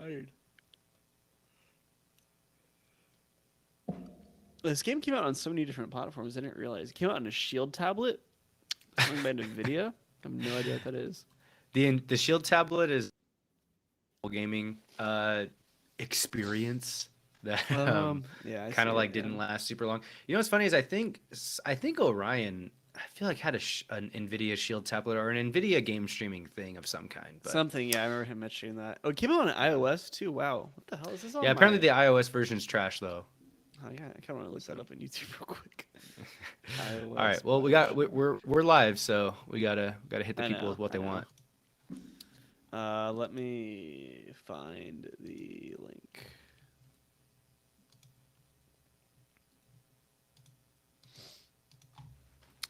tired. This game came out on so many different platforms. I didn't realize it came out on a Shield tablet. Something by NVIDIA. I have no idea what that is. The Shield tablet is gaming experience that Yeah, I kind see of it. like Yeah. didn't last super long. You know what's funny is I think Orion I feel like had an Nvidia Shield tablet or an Nvidia game streaming thing of some kind, but Something. Yeah, I remember him mentioning that. Oh, it came out on yeah. iOS too. Wow. What the hell is this Yeah, on apparently my? the iOS version's trash though. Oh, yeah, I kind of want to look So that up on YouTube real quick. all iOS right, well Bioshock. we're live, so we gotta hit the I people know. with what I they know. want. Let me find the link.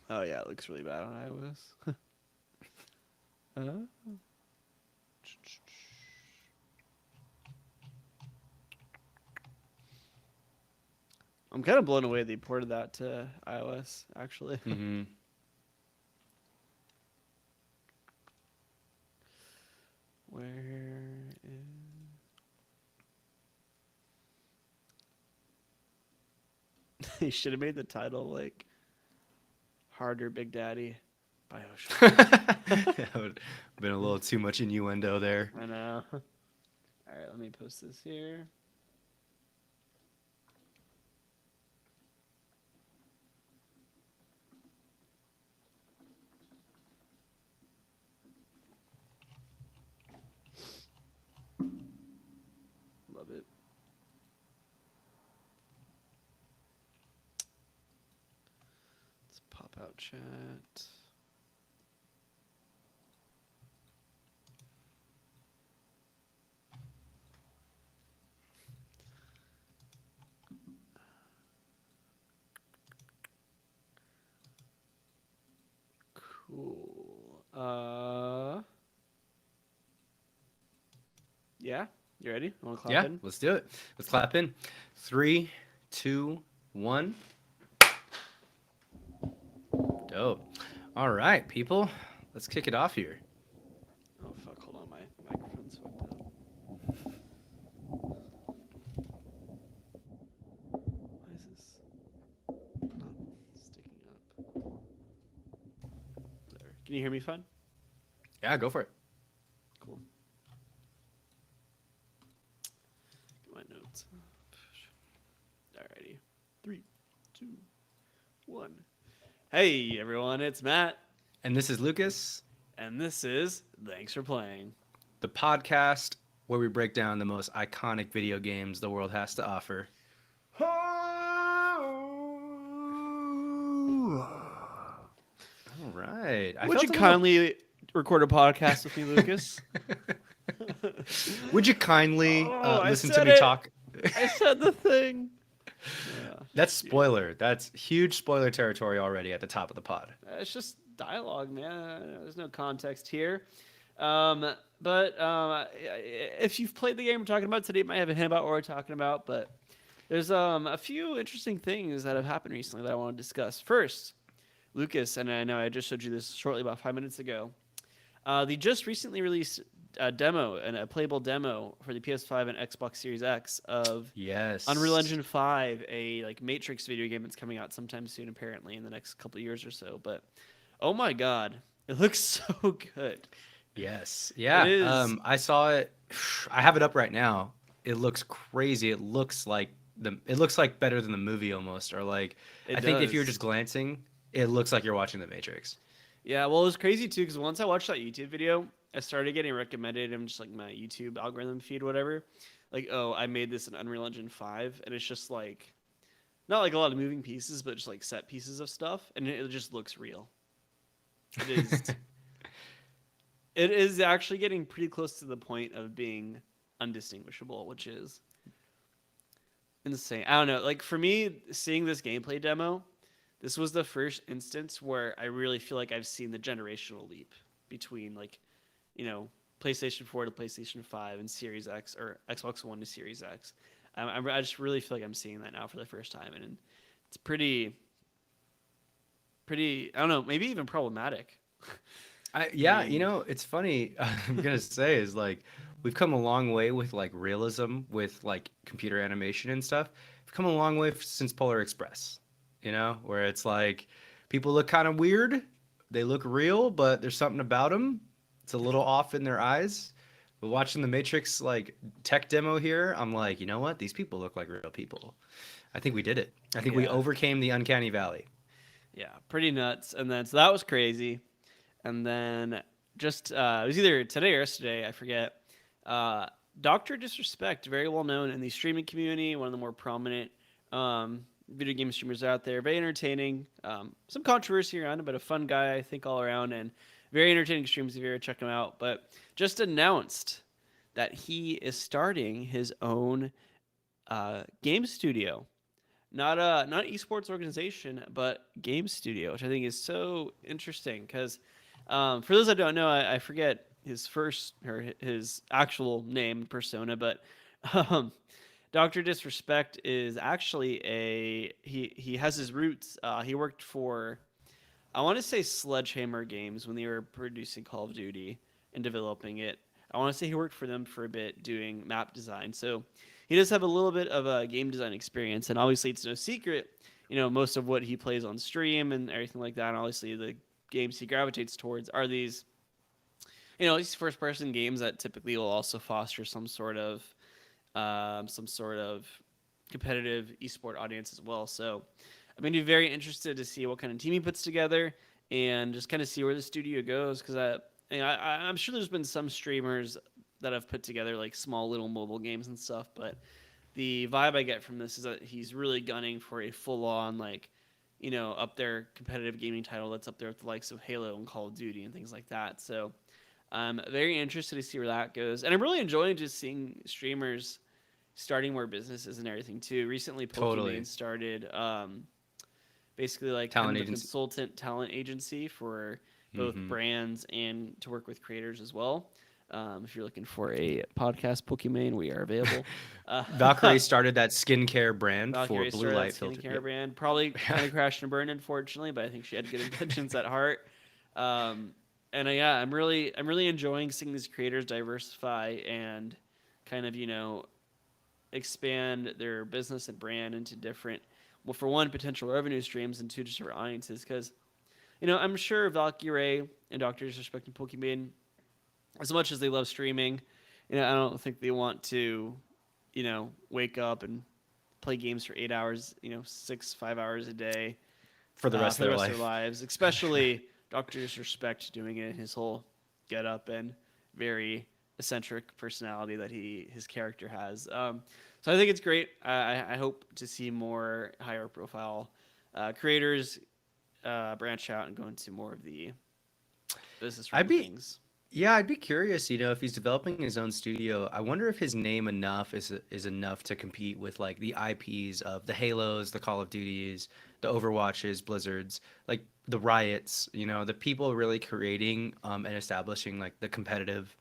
Oh yeah, it looks really bad on iOS. uh, I'm kind of blown away they ported that to iOS. Actually, Hmm. where is? They should have made the title like "Harder Big Daddy," Bioshock. That would have been a little too much innuendo there. I know. All right, let me post this here. Love it. Let's pop out chat. Cool. Yeah, you ready? Want to clap Yeah, in? let's do it. Let's clap in. Three, two, one. Dope. All right, people. Let's kick it off here. Oh fuck! Hold on, my microphone's fucked up. Why is this not sticking up? There. Can you hear me fine? Yeah, go for it. Cool. Get my notes. Alrighty. 3, 2, 1. Hey everyone, it's Matt, And this is Lucas, and this is Thanks for Playing. the podcast where we break down the most iconic video games the world has to offer. All right. I Would you felt a little. kindly record a podcast with me, Lucas? Would you kindly Oh, I listen to said me it. talk? I said the thing. Yeah, That's spoiler. That's huge spoiler territory already at the top of the pod. it's just dialogue, man. There's no context here. But if you've played the game we're talking about today, you might have a hint about what we're talking about. But there's a few interesting things that have happened recently that I want to discuss. First, Lucas, and I know I just showed you this shortly about 5 minutes ago. They just recently released a demo and a playable demo for the PS5 and Xbox Series X of Yes. Unreal Engine 5, a like Matrix video game that's coming out sometime soon, apparently in the next couple of years or so. But oh my god, it looks so good. Yes. It Yeah. is. I saw it. I have it up right now. It looks crazy. It looks like It looks like better than the movie almost. Or like, It I think if you're does. just glancing, it looks like you're watching The Matrix. Yeah, well, it was crazy too because once I watched that YouTube video, I started getting recommended in just like my YouTube algorithm feed, whatever. Like, oh, I made this in Unreal Engine 5, and it's just like not like a lot of moving pieces, but just like set pieces of stuff, and it just looks real. It is. It is actually getting pretty close to the point of being undistinguishable, which is insane. I don't know. Like for me, seeing this gameplay demo, this was the first instance where I really feel like I've seen the generational leap between like, you know, PlayStation 4 to PlayStation 5 and Series X or Xbox One to Series X. I just really feel like I'm seeing that now for the first time, and it's pretty. I don't know, maybe even problematic. I Yeah, mean, it's funny. I'm gonna say is like we've come a long way with like realism with like computer animation and stuff. We've come a long way since Polar Express. Where it's like people look kind of weird. They look real, but there's something about them. It's a little off in their eyes. But watching the Matrix like tech demo here, I'm like, you know what? These people look like real people. I think we did it. I think we yeah, overcame the uncanny valley. yeah, pretty nuts. And then so that was crazy. And then just it was either today or yesterday, I forget. Uh, Doctor Disrespect, very well known in the streaming community, one of the more prominent video game streamers out there. Very entertaining. Some controversy around him, but a fun guy, I think, all around, and very entertaining streams if you ever check him out. But just announced that he is starting his own game studio, not esports organization, but game studio, which I think is so interesting because for those that don't know, I forget his first or his actual name persona, but um, Doctor Disrespect is actually he has his roots. He worked for, I want to say, Sledgehammer Games when they were producing Call of Duty and developing it. I want to say he worked for them for a bit doing map design. So he does have a little bit of a game design experience, and obviously it's no secret. Most of what he plays on stream and everything like that, and obviously the games he gravitates towards are these first-person games that typically will also foster some sort of competitive esport audience as well. So I'm going to be very interested to see what kind of team he puts together and just kind of see where the studio goes because I'm sure there's been some streamers that have put together like small little mobile games and stuff, but the vibe I get from this is that he's really gunning for a full-on up there competitive gaming title that's up there with the likes of Halo and Call of Duty and things like that. So I'm very interested to see where that goes, and I'm really enjoying just seeing streamers starting more businesses and everything too. Recently, Totally. Pokimane started basically like kind Talent of a agency. consultant talent agency for both Hmm. brands and to work with creators as well. If you're looking for a podcast Pokimane, we are available. Valkyrie started that skincare brand for Valkyrie blue started that light filter. skincare Yep. brand. Probably kind of crashed and burned, unfortunately, but I think she had good intentions at heart. Um, and yeah, I'm really enjoying seeing these creators diversify and kind of expand their business and brand into different, well, for one, potential revenue streams, and two, just different audiences. Because I'm sure Valkyrie and Doctor Disrespect and Pokemon, as much as they love streaming, I don't think they want to, wake up and play games for 8 hours, 5 hours a day For the rest for of the their rest of their life. lives, especially Doctor Disrespect doing it in his whole get up and very eccentric personality that his character has. So I think it's great. I hope to see more higher profile creators branch out and go into more of the business realm I'd of be things. Yeah, I'd be curious, if he's developing his own studio. I wonder if his name enough is enough to compete with like the IPs of the Halos, the Call of Duties, the Overwatches, Blizzards, like the Riots, the people really creating and establishing like the competitive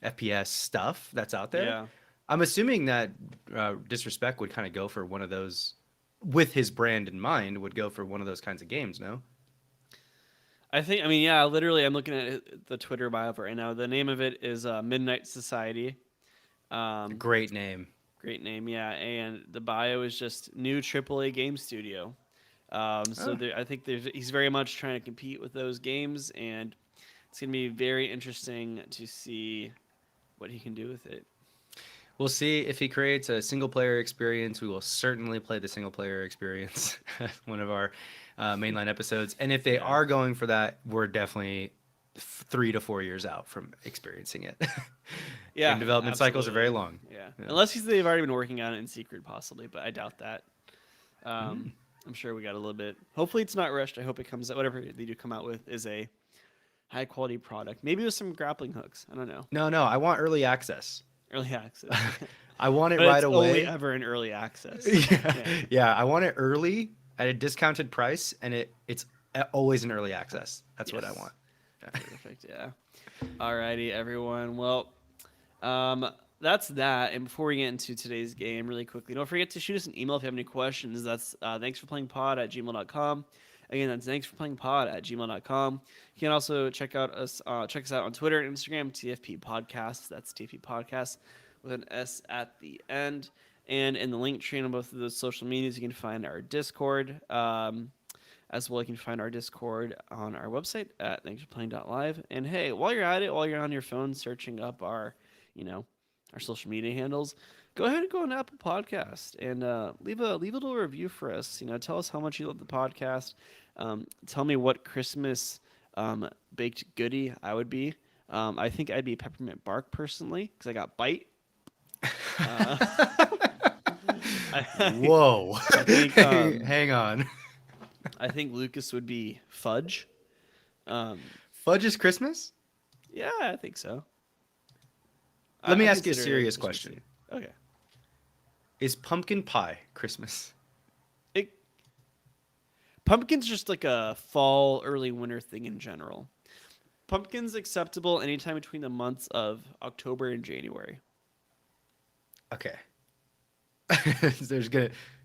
FPS stuff that's out there. Yeah. I'm assuming that Disrespect would kind of go for one of those with his brand in mind, would go for one of those kinds of games, no? I mean, yeah, literally, I'm looking at the Twitter bio for it right now. The name of it is Midnight Society. Um, Great name. Great name, yeah. And the bio is just new AAA game studio. So Oh. I think he's very much trying to compete with those games, and it's going to be very interesting to see what he can do with it. We'll see if he creates a single player experience. We will certainly play the single player experience, one of our mainline episodes. And if they Yeah. are going for that, we're definitely 3 to 4 years out from experiencing it. Game Yeah, development cycles are very absolutely. long. Yeah. Yeah. Unless they've already been working on it in secret, possibly, but I doubt that. Mm. I'm sure we got a little bit. Hopefully, it's not rushed. I hope it comes out. Whatever they do come out with is a high quality product. Maybe with some grappling hooks. I don't know. No, no, I want early access. Early access. I want it But right it's only away. ever in early access. Yeah, Yeah. yeah, I want it early at a discounted price, and it's always in early access. That's what I Yes. want. Perfect. Yeah. Alrighty, everyone. Well, um, that's that. And before we get into today's game, really quickly, don't forget to shoot us an email if you have any questions. That's thanks for playing pod at gmail.com. Again, that's thanksforplayingpod@gmail.com. You can also check us out on Twitter and Instagram, TFP Podcasts. That's TFP Podcasts with an S at the end. And in the link tree on both of those social medias, you can find our Discord. As well, you can find our Discord on our website at thanksforplaying.live. And hey, while you're at it, while you're on your phone searching up you know, our social media handles, go ahead and go on Apple Podcast and leave a little review for us. Tell us how much you love the podcast. Tell me what Christmas baked goodie I would be. I think I'd be peppermint bark personally because I got bite. Uh, Whoa. I think Hang on. I think Lucas would be fudge. Um, Fudge is Christmas? yeah, I think so. Let me I ask you a consider it serious Christmassy. question. Okay. Is pumpkin pie Christmas? It Pumpkin's just like a fall, early winter thing in general. Pumpkin's acceptable anytime between the months of October and January. Okay.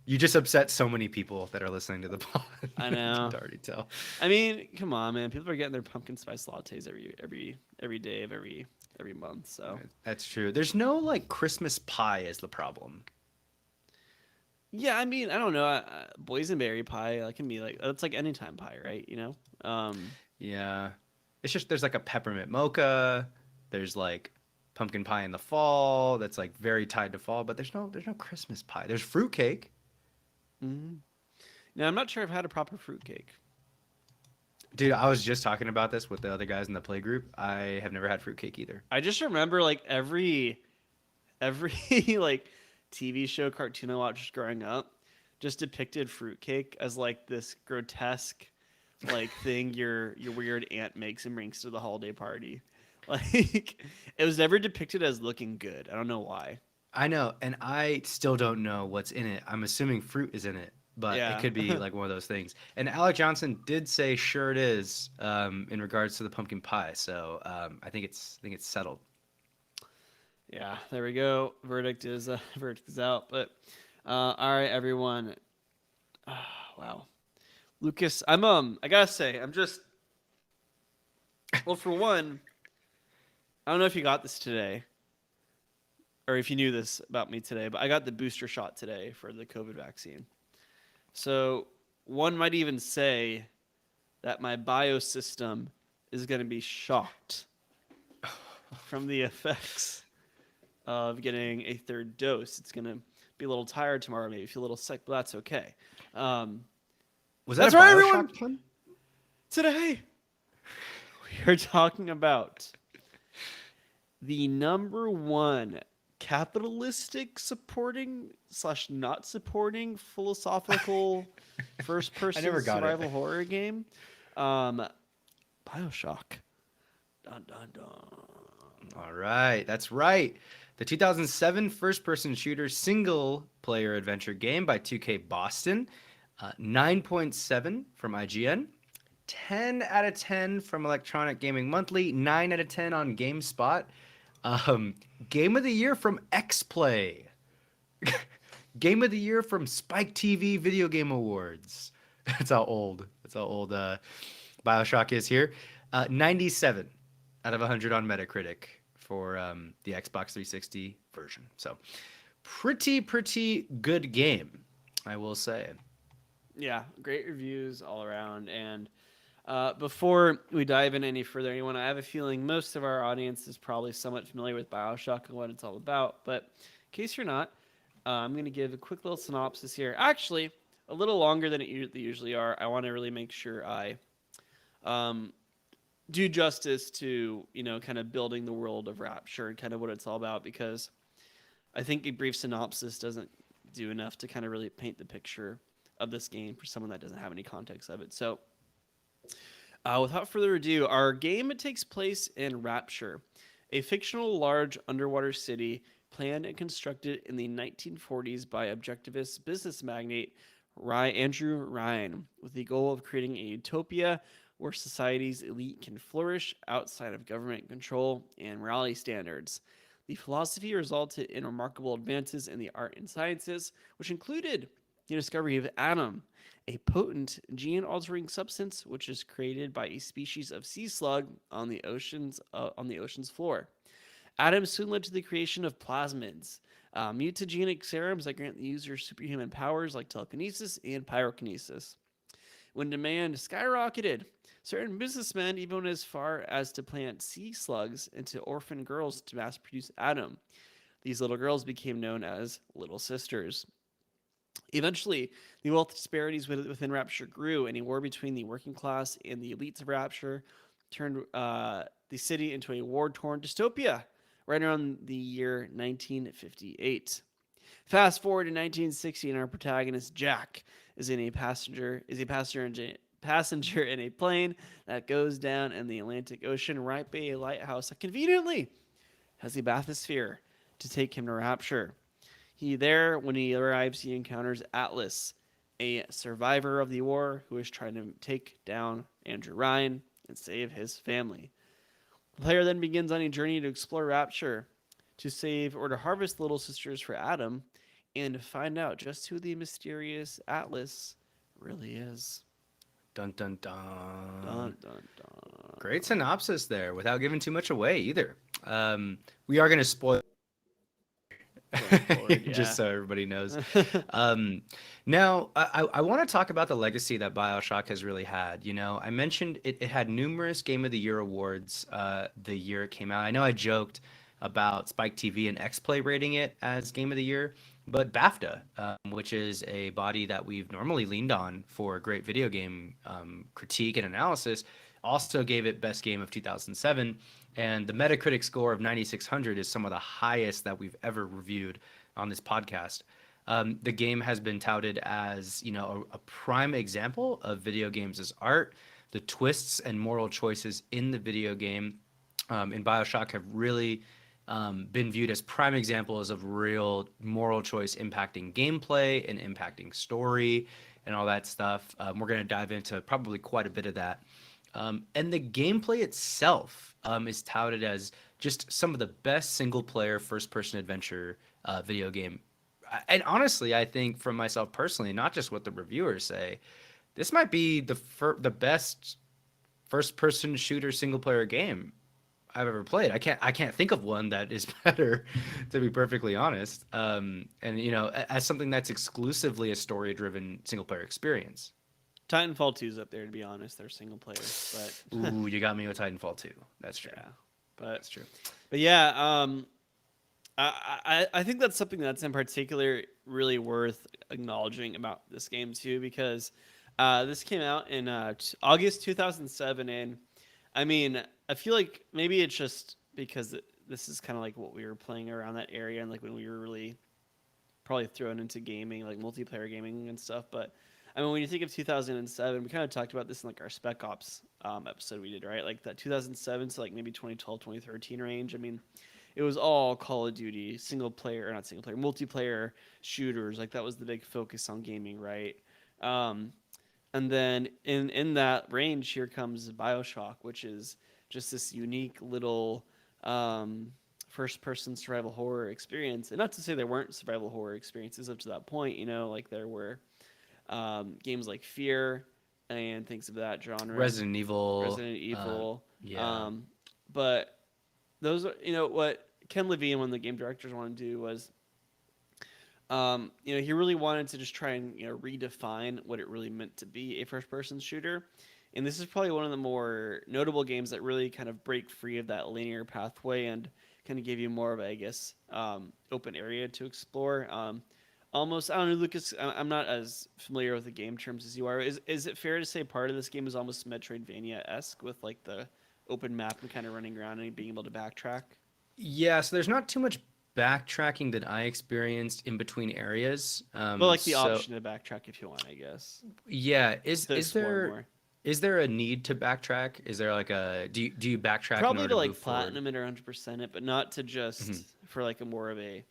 You just upset so many people that are listening to the pod. I I know. can already tell. I mean, come on, man. People are getting their pumpkin spice lattes every day of every month. So That's true. There's no like Christmas pie is the problem. yeah, I mean, I don't know. Boysenberry pie, that can be like that's like anytime pie, right? Yeah. It's just there's like a peppermint mocha. There's like pumpkin pie in the fall that's like very tied to fall, but there's no Christmas pie. There's fruitcake. Mm-hmm. Now, I'm not sure I've had a proper fruitcake. Dude, I was just talking about this with the other guys in the play group. I have never had fruitcake either. I just remember like every like TV show cartoon I watched growing up just depicted fruitcake as like this grotesque like thing your weird aunt makes and brings to the holiday party. Like it was never depicted as looking good. I don't know why. I know, and I still don't know what's in it. I'm assuming fruit is in it, but it Yeah. could be like one of those things. And Alec Johnson did say sure it is in regards to the pumpkin pie. So I think it's settled. Yeah, there we go. Verdict is out. But all right, everyone. Wow, Lucas, I gotta say, I'm just well, for one, I don't know if you got this today or if you knew this about me today, but I got the booster shot today for the COVID vaccine. So one might even say that my biosystem is going to be shocked from the effects of getting a third dose. It's going to be a little tired tomorrow, maybe feel a little sick, but that's okay. Was That's that a right, Bioshock everyone. pun? Today, we are talking about the number one capitalistic supporting / not supporting philosophical first person never got it. survival horror game, Bioshock. Dun dun dun. All right, that's right. The 2007 first-person shooter single-player adventure game by 2K Boston. 9.7 from IGN. 10 out of 10 from Electronic Gaming Monthly. 9 out of 10 on GameSpot. Game of the Year from XPlay. Game of the Year from Spike TV Video Game Awards. That's how old Bioshock is here. 97 out of 100 on Metacritic for the Xbox 360 version. So pretty good game, I will say. Yeah, great reviews all around. And before we dive in any further, anyone, I have a feeling most of our audience is probably somewhat familiar with Bioshock and what it's all about. But in case you're not, I'm going to give a quick little synopsis here. Actually, a little longer than they usually are. I want to really make sure I do justice to, kind of building the world of Rapture and kind of what it's all about, because I think a brief synopsis doesn't do enough to kind of really paint the picture of this game for someone that doesn't have any context of it. So without further ado, our game takes place in Rapture, a fictional large underwater city planned and constructed in the 1940s by objectivist business magnate Andrew Ryan, with the goal of creating a utopia where society's elite can flourish outside of government control and morality standards. The philosophy resulted in remarkable advances in the art and sciences, which included the discovery of Adam, a potent gene-altering substance which is created by a species of sea slug on the ocean's floor. Adam soon led to the creation of plasmids, mutagenic serums that grant the user superhuman powers like telekinesis and pyrokinesis. When demand skyrocketed, certain businessmen even went as far as to plant sea slugs into orphan girls to mass produce Adam. These little girls became known as Little Sisters. Eventually, the wealth disparities within Rapture grew, and a war between the working class and the elites of Rapture turned the city into a war-torn dystopia right around the year 1958. Fast forward to 1960, and our protagonist Jack is a passenger in a plane that goes down in the Atlantic Ocean right by a lighthouse that conveniently has a bathysphere to take him to Rapture. When he arrives, he encounters Atlas, a survivor of the war who is trying to take down Andrew Ryan and save his family. The player then begins on a journey to explore Rapture, to save or to harvest the Little Sisters for Adam, and to find out just who the mysterious Atlas really is. Dun dun dun. Dun, dun, dun. Great synopsis there, without giving too much away either. We are going to spoil. Forward, yeah. Just so everybody knows. Now, I want to talk about the legacy that Bioshock has really had. You know, I mentioned it had numerous Game of the Year awards the year it came out. I know I joked about Spike TV and X-Play rating it as Game of the Year, but BAFTA, which is a body that we've normally leaned on for great video game critique and analysis, also gave it Best Game of 2007. And the Metacritic score of 9,600 is some of the highest that we've ever reviewed on this podcast. The game has been touted as, you know, a prime example of video games as art. The twists and moral choices in the video game in Bioshock have really been viewed as prime examples of real moral choice impacting gameplay and impacting story and all that stuff. We're going to dive into probably quite a bit of that. And the gameplay itself is touted as just some of the best single-player first-person adventure video game. And honestly, I think from myself personally, not just what the reviewers say, this might be the best first-person shooter single-player game I've ever played. I can't think of one that is better, to be perfectly honest. And you know, as something that's exclusively a story-driven single-player experience. Titanfall 2 is up there, to be honest. They're single player, but Ooh, you got me with Titanfall 2. That's true. yeah, but That's true. But yeah, I think that's something that's in particular really worth acknowledging about this game too, because this came out in August 2007, and I mean, I feel like maybe it's just because this is kind of like what we were playing around that area, and like when we were really probably thrown into gaming, like multiplayer gaming and stuff, but. I mean, when you think of 2007, we kind of talked about this in like our Spec Ops episode we did, right? Like that 2007 to like maybe 2012, 2013 range. I mean, it was all Call of Duty, multiplayer shooters. Like that was the big focus on gaming, right? And then in that range, here comes Bioshock, which is just this unique little first-person survival horror experience. And not to say there weren't survival horror experiences up to that point, you know, like there were. Games like Fear and things of that genre. Resident Evil. Yeah. But those are, you know, what Ken Levine, one of the game directors, wanted to do was, you know, he really wanted to just try and, you know, redefine what it really meant to be a first-person shooter. And this is probably one of the more notable games that really kind of break free of that linear pathway and kind of give you more of, I guess, open area to explore. Almost, I don't know, Lucas, I'm not as familiar with the game terms as you are. Is it fair to say part of this game is almost Metroidvania-esque with like the open map and kind of running around and being able to backtrack? Yeah, so there's not too much backtracking that I experienced in between areas. But like the option to backtrack if you want, I guess. Yeah, Is there a need to backtrack? Is there like a do you backtrack probably in order to like move platinum it or 100% it, but not to just for like a more of a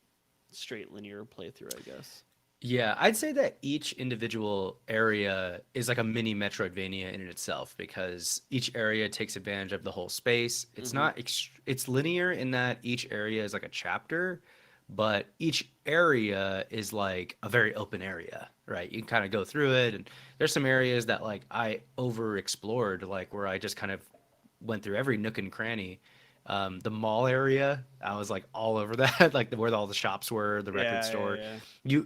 straight linear playthrough, I guess. Yeah, I'd say that each individual area is like a mini Metroidvania in itself because each area takes advantage of the whole space. It's not it's linear in that each area is like a chapter, but each area is like a very open area, right? You can kind of go through it, and there's some areas that like I over explored, like where I just kind of went through every nook and cranny. The mall area, I was like all over that, like where all the shops were, the record Yeah, yeah, store.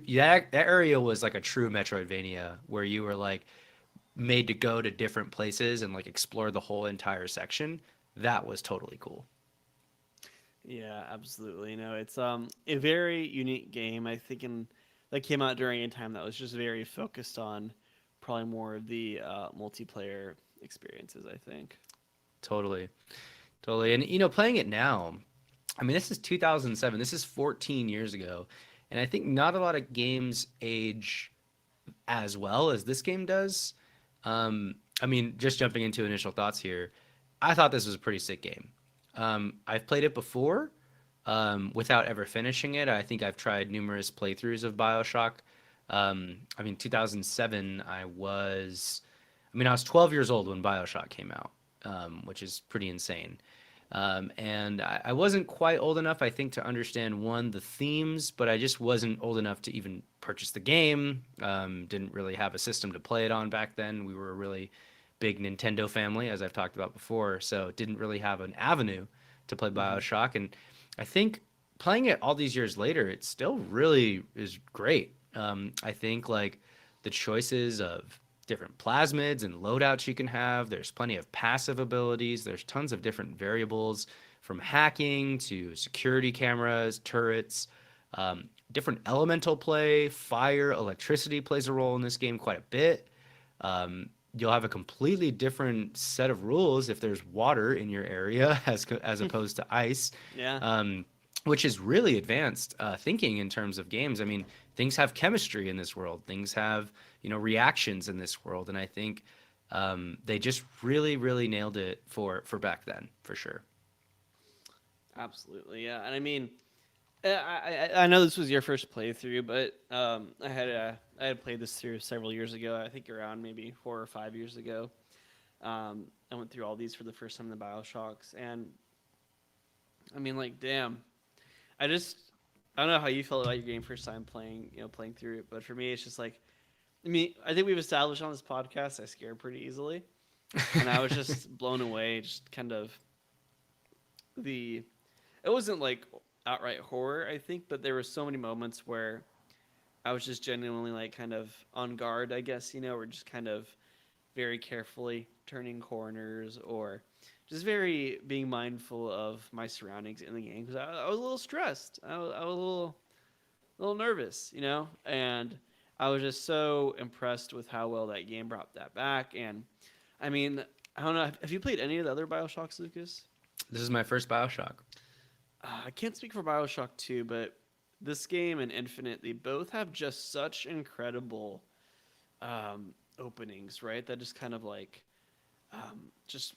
yeah. That area was like a true Metroidvania where you were like made to go to different places and like explore the whole entire section. That was totally cool. Yeah, absolutely. No, it's a very unique game. I think in that came out during a time that was just very focused on probably more of the multiplayer experiences, I think. Totally. Totally. And playing it now, I mean, this is 2007. This is 14 years ago. And I think not a lot of games age as well as this game does. I mean, just jumping into initial thoughts here, I thought this was a pretty sick game. I've played it before without ever finishing it. I think I've tried numerous playthroughs of Bioshock. I mean, 2007, I was 12 years old when Bioshock came out, which is pretty insane. And I wasn't quite old enough, I think, to understand one, the themes, but I just wasn't old enough to even purchase the game. Didn't really have a system to play it on back then. We were a really big Nintendo family, as I've talked about before, so didn't really have an avenue to play Hmm. Bioshock. And I think playing it all these years later, it still really is great. I think like the choices of different plasmids and loadouts you can have. There's plenty of passive abilities. There's tons of different variables from hacking to security cameras, turrets, different elemental play, fire, electricity plays a role in this game quite a bit. You'll have a completely different set of rules if there's water in your area as opposed to ice, Yeah, um, which is really advanced thinking in terms of games. I mean, things have chemistry in this world. Things have reactions in this world, and I think they just really, really nailed it for back then, for sure. absolutely. Yeah, and I mean, I know this was your first playthrough, but I had played this through several years ago. I think around maybe 4 or 5 years ago. I went through all these for the first time in the Bioshocks, and I mean, like, damn, I just I don't know how you felt about your game first time playing, playing through it, but for me, it's just like, I mean, I think we've established on this podcast I scare pretty easily, and I was just blown away, just kind of the. It wasn't like outright horror, I think, but there were so many moments where I was just genuinely like kind of on guard, I guess, or just kind of very carefully turning corners or just very being mindful of my surroundings in the game because I was a little stressed. I was a little nervous, and I was just so impressed with how well that game brought that back. And I mean, I don't know. Have you played any of the other Bioshocks, Lucas? This is my first Bioshock. I can't speak for Bioshock 2, but this game and Infinite, they both have just such incredible openings, right? That just kind of like just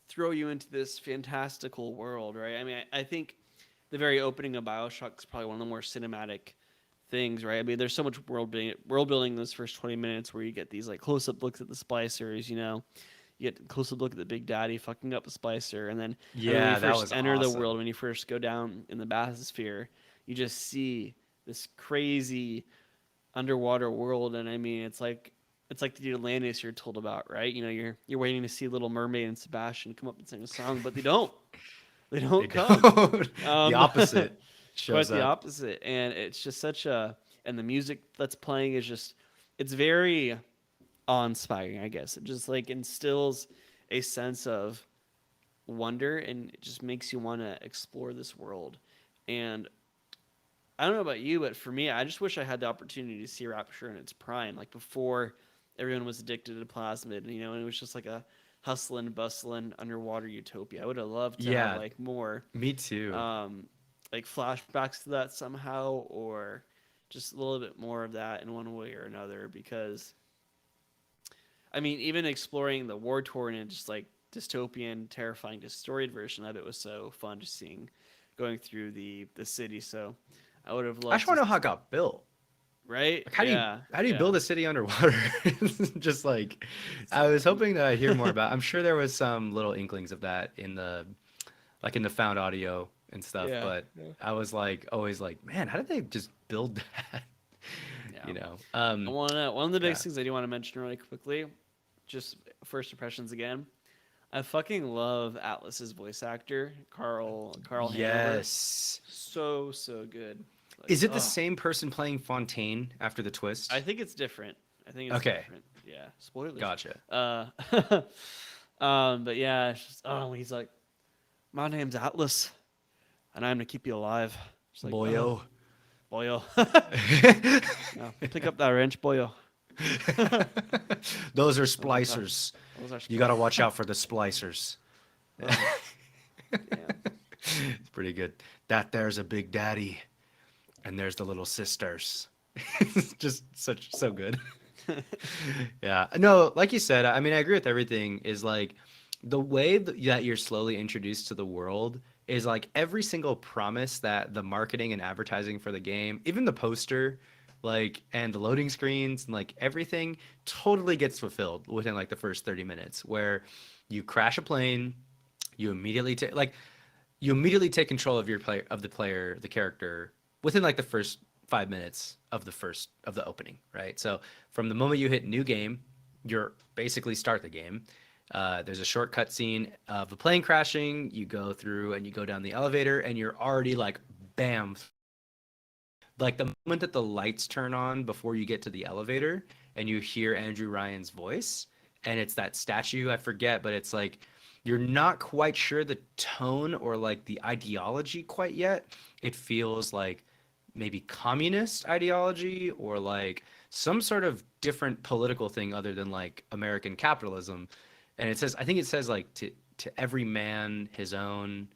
throw you into this fantastical world, right? I mean, I think the very opening of Bioshock is probably one of the more cinematic things, right? I mean, there's so much world building in those first 20 minutes where you get these like close up looks at the splicers, you get a close up look at the Big Daddy fucking up a splicer, and then when you Yeah, that first was enter the awesome. world, when you first go down in the bathysphere, you just see this crazy underwater world, and I mean, it's like the Atlantis you're told about, right? You're waiting to see Little Mermaid and Sebastian come up and sing a song, but they don't. They They don't come. don't. The opposite Quite shows the up. opposite, and it's just such a. And the music that's playing is just, it's very awe-inspiring. I guess it just like instills a sense of wonder, and it just makes you want to explore this world. And I don't know about you, but for me, I just wish I had the opportunity to see Rapture in its prime, like before everyone was addicted to plasmid, and it was just like a hustling, bustling underwater utopia. I would have loved to have Yeah, like more, me too. um, like flashbacks to that somehow, or just a little bit more of that in one way or another. Because I mean, even exploring the war torn and just like dystopian, terrifying, distorted version of it was so fun just seeing going through the city. So I would have I loved just want to, to know how it got built. right? Like, Yeah, how do you yeah. build a city underwater? Just like I was hoping that I'd hear more about. I'm sure there was some little inklings of that in the found audio and stuff. Yeah. But Yeah. I was like, always like, man, how did they just build that? Yeah. You know? One of the Yeah. biggest things I do want to mention really quickly, just first impressions again. I fucking love Atlas's voice actor, Carl Hanover. Yes. So good. Like, Is it the oh, same person playing Fontaine after the I twist? think it's different. I think it's Okay, different. Yeah, spoilers. gotcha. Uh, but yeah, it's just, oh, he's like, my name's Atlas, and I'm to keep you alive. It's like, oh, Boyo. boyo. Yeah, pick up that wrench, boyo. Those are Those are tough. splicers. Those are You got to splicers. watch out for the splicers. Oh, damn. It's pretty good. That there's a Big Daddy, and there's the little sisters. It's just so good. Yeah. No, like you said, I mean, I agree with everything. Is like the way that you're slowly introduced to the world is like every single promise that the marketing and advertising for the game, even the poster, like and the loading screens and like everything totally gets fulfilled within like the first 30 minutes where you crash a plane, you immediately take like you immediately take control of the character within like the first 5 minutes of the opening, right? So from the moment you hit new game, you're basically start the game. There's a short scene of the plane crashing. You go through and you go down the elevator, and you're already like, bam. Like the moment that the lights turn on before you get to the elevator, and you hear Andrew Ryan's voice, and it's that statue. I forget, but it's like you're not quite sure the tone or like the ideology quite yet. It feels like maybe communist ideology or like some sort of different political thing other than like American capitalism. And it says, I think it says like to every man his own,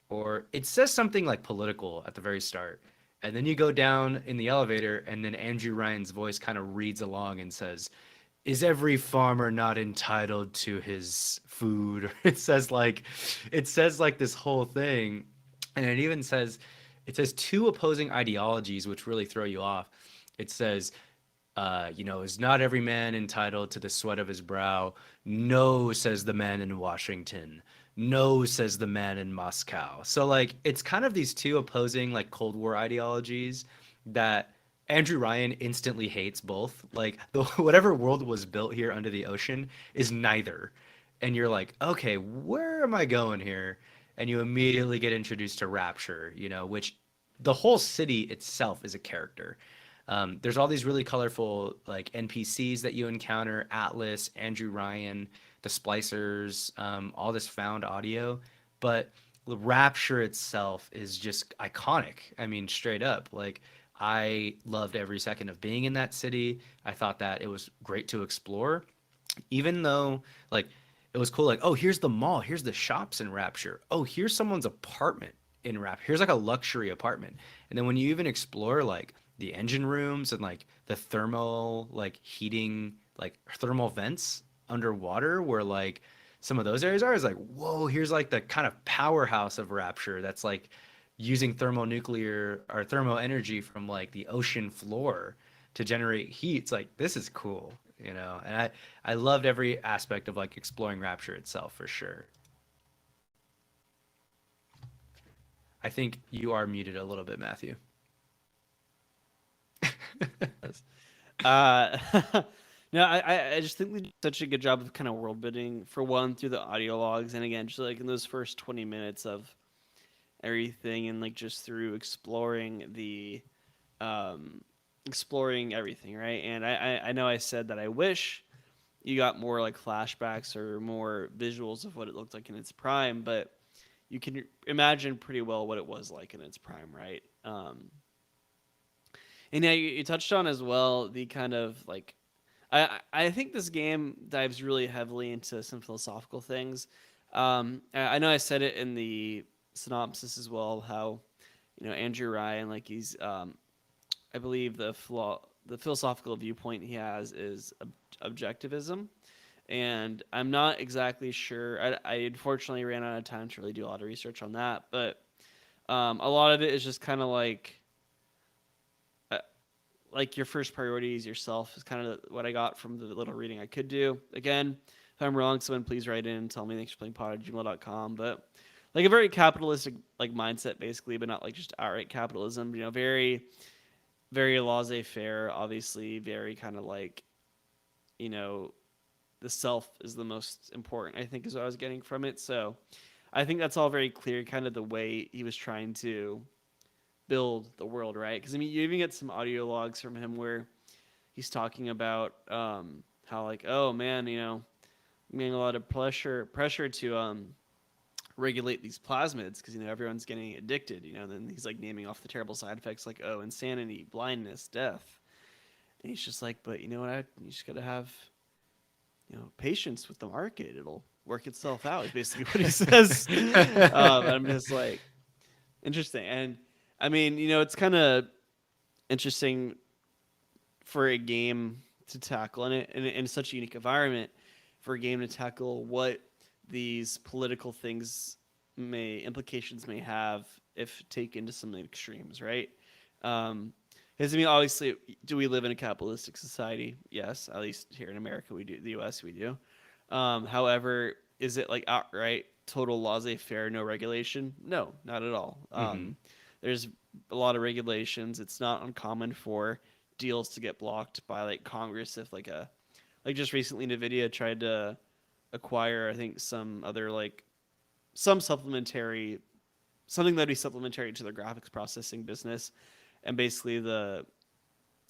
or it says something like political at the very start. And then you go down in the elevator, and then Andrew Ryan's voice kind of reads along and says, is every farmer not entitled to his food? It says like this whole thing. And it says two opposing ideologies which really throw you off. It says, is not every man entitled to the sweat of his brow? No, says the man in Washington. No, says the man in Moscow. So like it's kind of these two opposing like Cold War ideologies that Andrew Ryan instantly hates both. Like whatever world was built here under the ocean is neither. And you're like, okay, where am I going here? And you immediately get introduced to Rapture, which the whole city itself is a character. There's all these really colorful like NPCs that you encounter, Atlas, Andrew Ryan, the splicers, all this found audio. But the Rapture itself is just iconic. I mean, straight up. Like, I loved every second of being in that city. I thought that it was great to explore, even though, like, it was cool. Like, oh, here's the mall. Here's the shops in Rapture. Oh, here's someone's apartment in Rapture. Here's like a luxury apartment. And then when you even explore, like, the engine rooms and like the thermal like heating like thermal vents underwater where like some of those areas are is like whoa, here's like the kind of powerhouse of Rapture that's like using thermonuclear or thermal energy from like the ocean floor to generate heat. It's like this is cool, and I loved every aspect of like exploring Rapture itself for sure. I think you are muted a little bit, Matthew. Uh, no, I just think we did such a good job of kind of world building for one through the audio logs, and again, just like in those first 20 minutes of everything, and like just through exploring everything, right? And I know I said that I wish you got more like flashbacks or more visuals of what it looked like in its prime, but you can imagine pretty well what it was like in its prime, right? And yeah, you touched on as well the kind of like I think this game dives really heavily into some philosophical things. I know I said it in the synopsis as well how Andrew Ryan like he's I believe the philosophical viewpoint he has is objectivism, and I'm not exactly sure. I unfortunately ran out of time to really do a lot of research on that, but a lot of it is just kind of uh, like your first priority is yourself is kind of what I got from the little reading I could do. Again, if I'm wrong, someone please write in and tell me. Thanks for playing pod@gmail.com. But like a very capitalistic like mindset basically, but not like just outright capitalism. You know, very very laissez-faire. Obviously, very kind of like, you know, the self is the most important, I think, is what I was getting from it. So I think that's all very clear, kind of the way he was trying to build the world, right? Because I mean, you even get some audio logs from him where he's talking about how like, oh man, you know, I'm getting a lot of pressure to regulate these plasmids because you know everyone's getting addicted, you know. And then he's like naming off the terrible side effects like, oh, insanity, blindness, death. And he's just like, but you know what? You just gotta have, you know, patience with the market. It'll work itself out. Is basically what he says. I'm just like, interesting. And I mean, you know, it's kind of interesting for a game to tackle in such a unique environment, for a game to tackle what these political things implications may have if taken to some extremes, right? Because I mean, obviously, do we live in a capitalistic society? Yes, at least here in America, we do. The U.S., we do. However, is it like outright total laissez-faire, no regulation? No, not at all. Hmm. There's a lot of regulations. It's not uncommon for deals to get blocked by like Congress if like just recently Nvidia tried to acquire, I think, some other like some supplementary something that'd be supplementary to their graphics processing business, and basically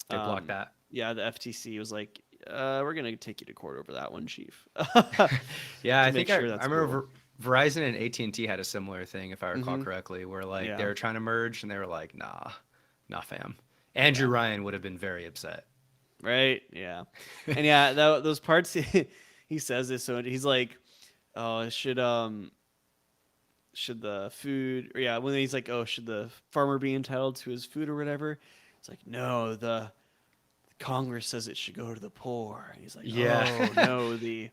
They blocked um that. yeah, the FTC was like, we're gonna take you to court over that one, chief. Yeah, To I make think sure I that's cool. remember Verizon and AT&T had a similar thing, if I recall Mm-hmm. correctly, where like they Yeah, were trying to merge and they were like, nah, nah, fam. Andrew yeah, Ryan would have been very upset. right, yeah. And yeah, those parts he says this, so he's like, oh, should the food, or yeah, when he's like, oh, should the farmer be entitled to his food or whatever, it's like, no, the Congress says it should go to the poor. And he's like, Yeah. oh no, the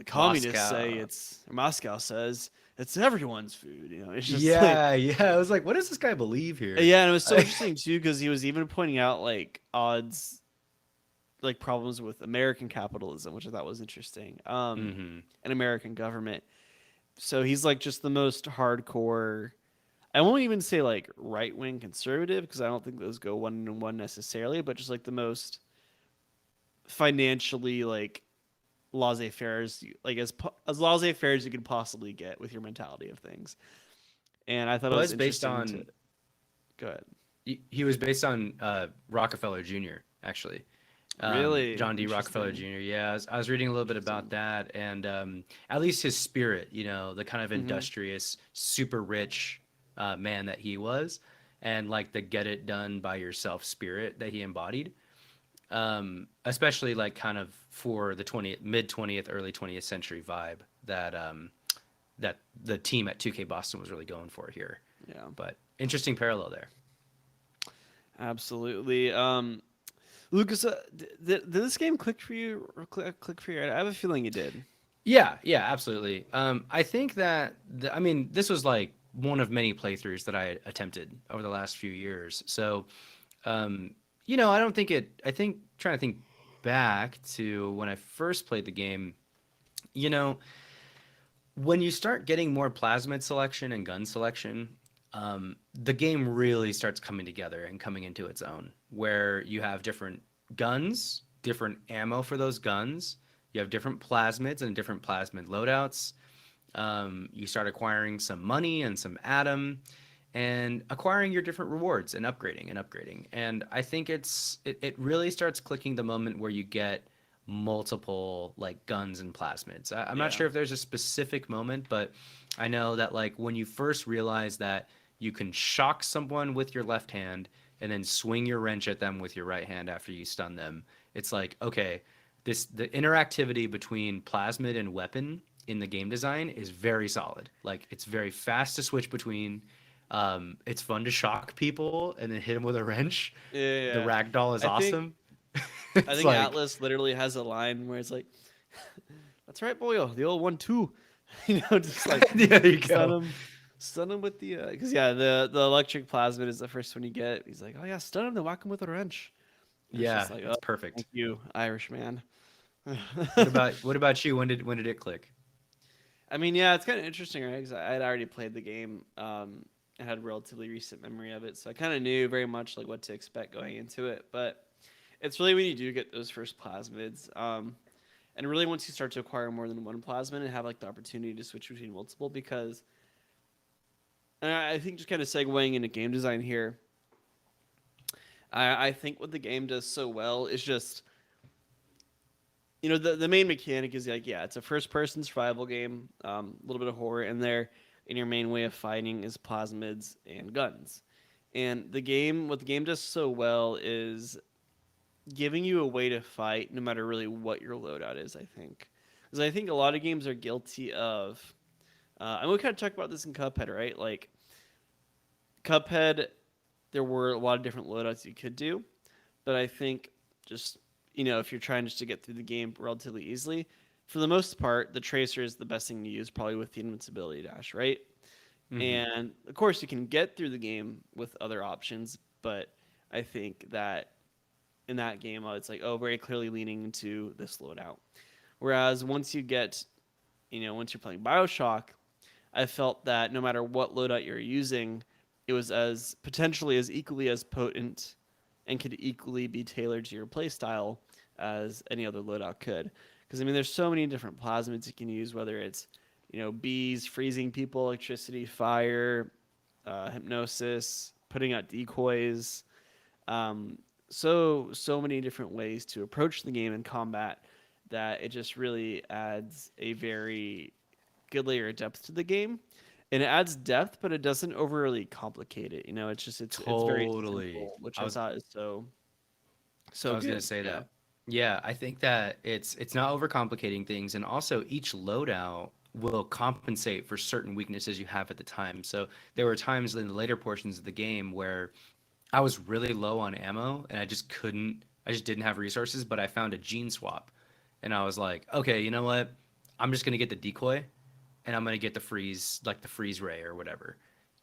communists say Moscow. it's, or Moscow says it's everyone's food. You know, it's just like, Yeah, yeah. I was like, what does this guy believe here? yeah, and it was so interesting too because he was even pointing out like odds, like problems with American capitalism, which I thought was interesting, Hmm. and American government. So he's like just the most hardcore. I won't even say like right wing conservative because I don't think those go one on one necessarily, but just like the most financially like laissez-faire as like as laissez-faire as you could possibly get with your mentality of things. And I thought It it was was based interesting to on go ahead. he was based on Rockefeller Jr. actually. Really John D. Rockefeller interesting. Jr. Yeah, I was reading a little bit about Interesting. that, and at least his spirit, you know, the kind of Mm-hmm. industrious, super rich man that he was, and like the get it done by yourself spirit that he embodied, especially like kind of for the 20th, mid 20th, early 20th century vibe that the team at 2K Boston was really going for here. Yeah, But interesting parallel there. absolutely. Lucas, did this game click for you? Or click for you? I have a feeling it did. Yeah, yeah, absolutely. I think that I mean, this was like one of many playthroughs that I attempted over the last few years. So, um, you know, I don't think it. I think trying to think back to when I first played the game, you know, when you start getting more plasmid selection and gun selection, the game really starts coming together and coming into its own, where you have different guns, different ammo for those guns, you have different plasmids and different plasmid loadouts. You start acquiring some money and some atom, and acquiring your different rewards and upgrading and upgrading. And I think it really starts clicking the moment where you get multiple like guns and plasmids. I'm not Yeah, sure if there's a specific moment, but I know that like when you first realize that you can shock someone with your left hand and then swing your wrench at them with your right hand after you stun them, it's like, okay, the interactivity between plasmid and weapon in the game design is very solid. Like it's very fast to switch between. It's fun to shock people and then hit them with a wrench. yeah, yeah, The yeah. ragdoll is I think awesome. I It's think like, Atlas literally has a line where it's like, "That's right, boyo, the old 1-2." You know, just like yeah, there you stun go. him, stun him with the because yeah, the electric plasmid is the first one you get. He's like, "Oh yeah, stun him, then whack him with a wrench." And it's just Yeah, like, it's "Oh, thank perfect. you, Irish man." What about you? When did it click? I mean, yeah, it's kind of interesting, right? Because I had already played the game. I had relatively recent memory of it, so I kind of knew very much like what to expect going into it. But it's really when you do get those first plasmids, and really once you start to acquire more than one plasmid and have like the opportunity to switch between multiple, because and I think just kind of segueing into game design here, I think what the game does so well is just the main mechanic is like, yeah, it's a first person survival game, a little bit of horror in there, and your main way of fighting is plasmids and guns. And what the game does so well is giving you a way to fight no matter really what your loadout is, I think. Because I think a lot of games are guilty of, and we kind of talked about this in Cuphead, right? Like, Cuphead, there were a lot of different loadouts you could do, but I think just if you're trying just to get through the game relatively easily, for the most part, the tracer is the best thing to use, probably with the invincibility dash, right? Hmm. And of course, you can get through the game with other options, but I think that in that game, it's like, oh, very clearly leaning into this loadout. Whereas once you're playing Bioshock, I felt that no matter what loadout you're using, it was as potentially as equally as potent and could equally be tailored to your playstyle as any other loadout could. Because I mean, there's so many different plasmids you can use, whether it's bees, freezing people, electricity, fire, hypnosis, putting out decoys. So many different ways to approach the game in combat that it just really adds a very good layer of depth to the game, and it adds depth, but it doesn't overly complicate it. It's just it's very Totally. simple, which I I was thought is so I was gonna good. say Yeah, that. Yeah, I think that it's not overcomplicating things, and also each loadout will compensate for certain weaknesses you have at the time. So there were times in the later portions of the game where I was really low on ammo, and I just didn't have resources, but I found a gene swap, and I was like, okay, you know what? I'm just gonna get the decoy, and I'm gonna get the freeze ray or whatever.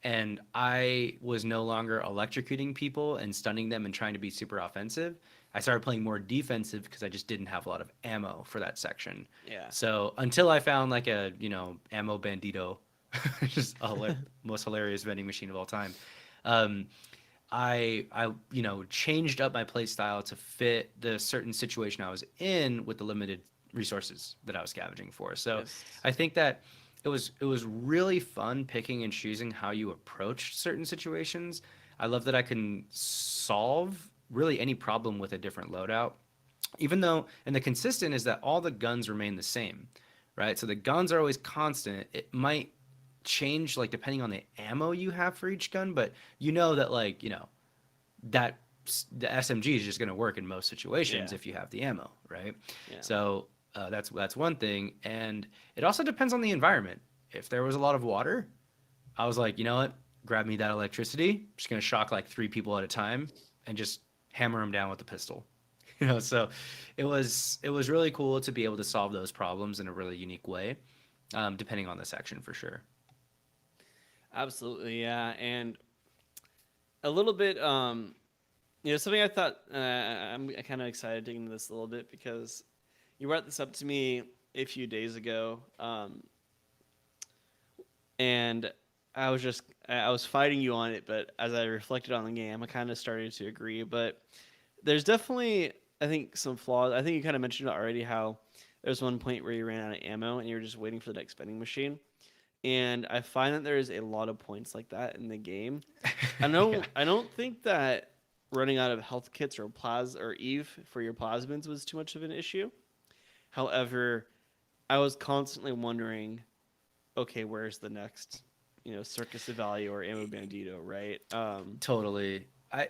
And I was no longer electrocuting people and stunning them and trying to be super offensive. I started playing more defensive because I just didn't have a lot of ammo for that section. yeah, So until I found like a ammo bandito, just most hilarious vending machine of all time. Um, I changed up my play style to fit the certain situation I was in with the limited resources that I was scavenging for. So yes, I think that it was really fun picking and choosing how you approach certain situations. I love that I can solve really any problem with a different loadout. Even though, and the consistent is that all the guns remain the same, right? So the guns are always constant. It might change like depending on the ammo you have for each gun, but you know that that the SMG is just going to work in most situations yeah, if you have the ammo, right? yeah. So that's one thing, and it also depends on the environment. If there was a lot of water, I was like, you know what? Grab me that electricity. I'm just going to shock like three people at a time and just hammer them down with the pistol. So it was really cool to be able to solve those problems in a really unique way, depending on the section for sure. Absolutely, yeah, and a little bit. Something I thought I'm kind of excited digging into this a little bit because you brought this up to me a few days ago, and I was fighting you on it, but as I reflected on the game, I kind of started to agree. But there's definitely, I think, some flaws. I think you kind of mentioned it already how there's one point where you ran out of ammo and you were just waiting for the next vending machine. And I find that there is a lot of points like that in the game. I Yeah, don't I don't think that running out of health kits or Eve for your plasmids was too much of an issue. However, I was constantly wondering, okay, where's the next, Circus of Value or Ammo Bandito, right? totally. I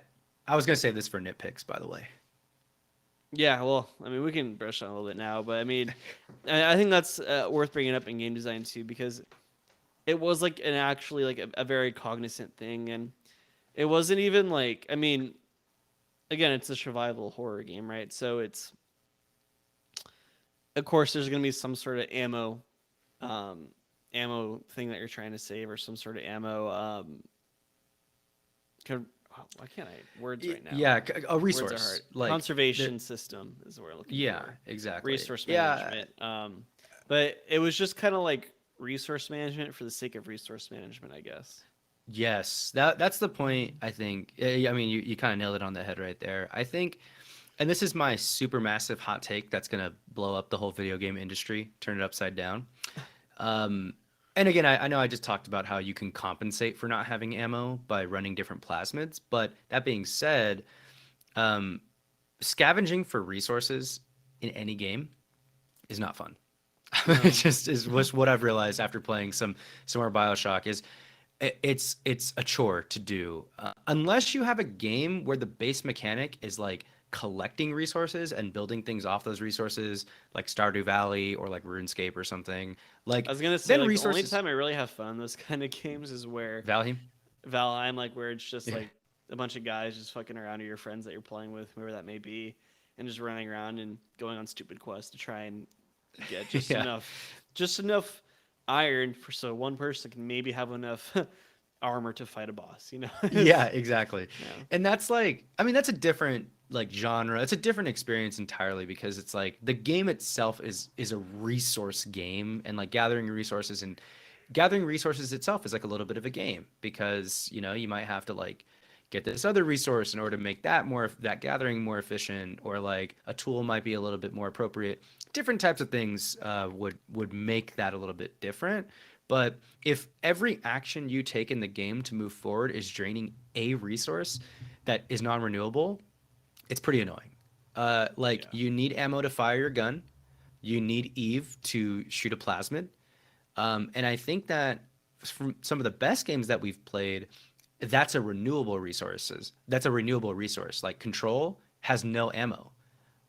was gonna say this for nitpicks, by the way. Yeah, well, I mean, we can brush on a little bit now, but I mean, I think that's worth bringing up in game design too because it was like an actually like a very cognizant thing, and it wasn't even like, I mean, again, it's a survival horror game, right? So it's, of course, there's gonna be some sort of um, ammo thing that you're trying to save, or some sort of ammo. Why can't I words right now? Yeah, a Words are hard. resource like the Conservation system is what we're looking yeah, for. exactly. Resource Yeah, management. But it was just kind of like resource management for the sake of resource management, I guess. Yes, that's the point. I think. I mean, you kind of nailed it on the head right there. I think, and this is my super massive hot take that's gonna blow up the whole video game industry, turn it upside down. Um, and again, I know I just talked about how you can compensate for not having ammo by running different plasmids, but that being said, um, scavenging for resources in any game is not fun. It No. just is was what I've realized after playing some more Bioshock is it's a chore to do unless you have a game where the base mechanic is like collecting resources and building things off those resources, like Stardew Valley or like RuneScape or something. I Like was gonna say then like the only resources time I really have fun in those kind of games is where Valheim. Valheim, like where it's just Yeah. like a bunch of guys just fucking around, or your friends that you're playing with, whoever that may be, and just running around and going on stupid quests to try and get Yeah. just enough iron for so one person can maybe have enough armor to fight a boss. You know, Yeah, exactly. yeah, And that's like, I mean, that's a different like genre. It's a different experience entirely because it's like the game itself is a resource game and like gathering resources itself is like a little bit of a game because, you know, you might have to like get this other resource in order to make that gathering more efficient or like a tool might be a little bit more appropriate. Different types of things would make that a little bit different. But if every action you take in the game to move forward is draining a resource that is non-renewable, it's pretty annoying. Like yeah, you need ammo to fire your gun, you need Eve to shoot a plasmid, and I think that from some of the best games that we've played, That's a renewable resource. Like Control has no ammo,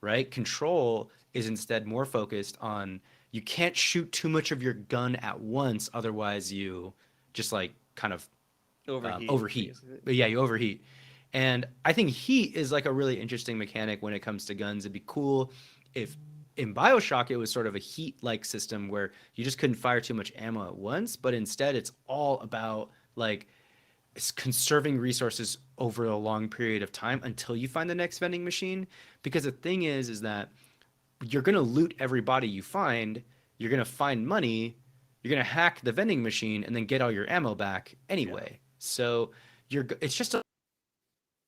right? Control is instead more focused on you can't shoot too much of your gun at once, otherwise you just like kind of overheat overheat. basically. But yeah, you overheat. And I think heat is like a really interesting mechanic when it comes to guns. It'd be cool if in Bioshock it was sort of a heat like system where you just couldn't fire too much ammo at once, but instead it's all about like conserving resources over a long period of time until you find the next vending machine. Because the thing is that you're gonna loot every body you find, you're gonna find money, you're gonna hack the vending machine, and then get all your ammo back Yeah, anyway. So it's just a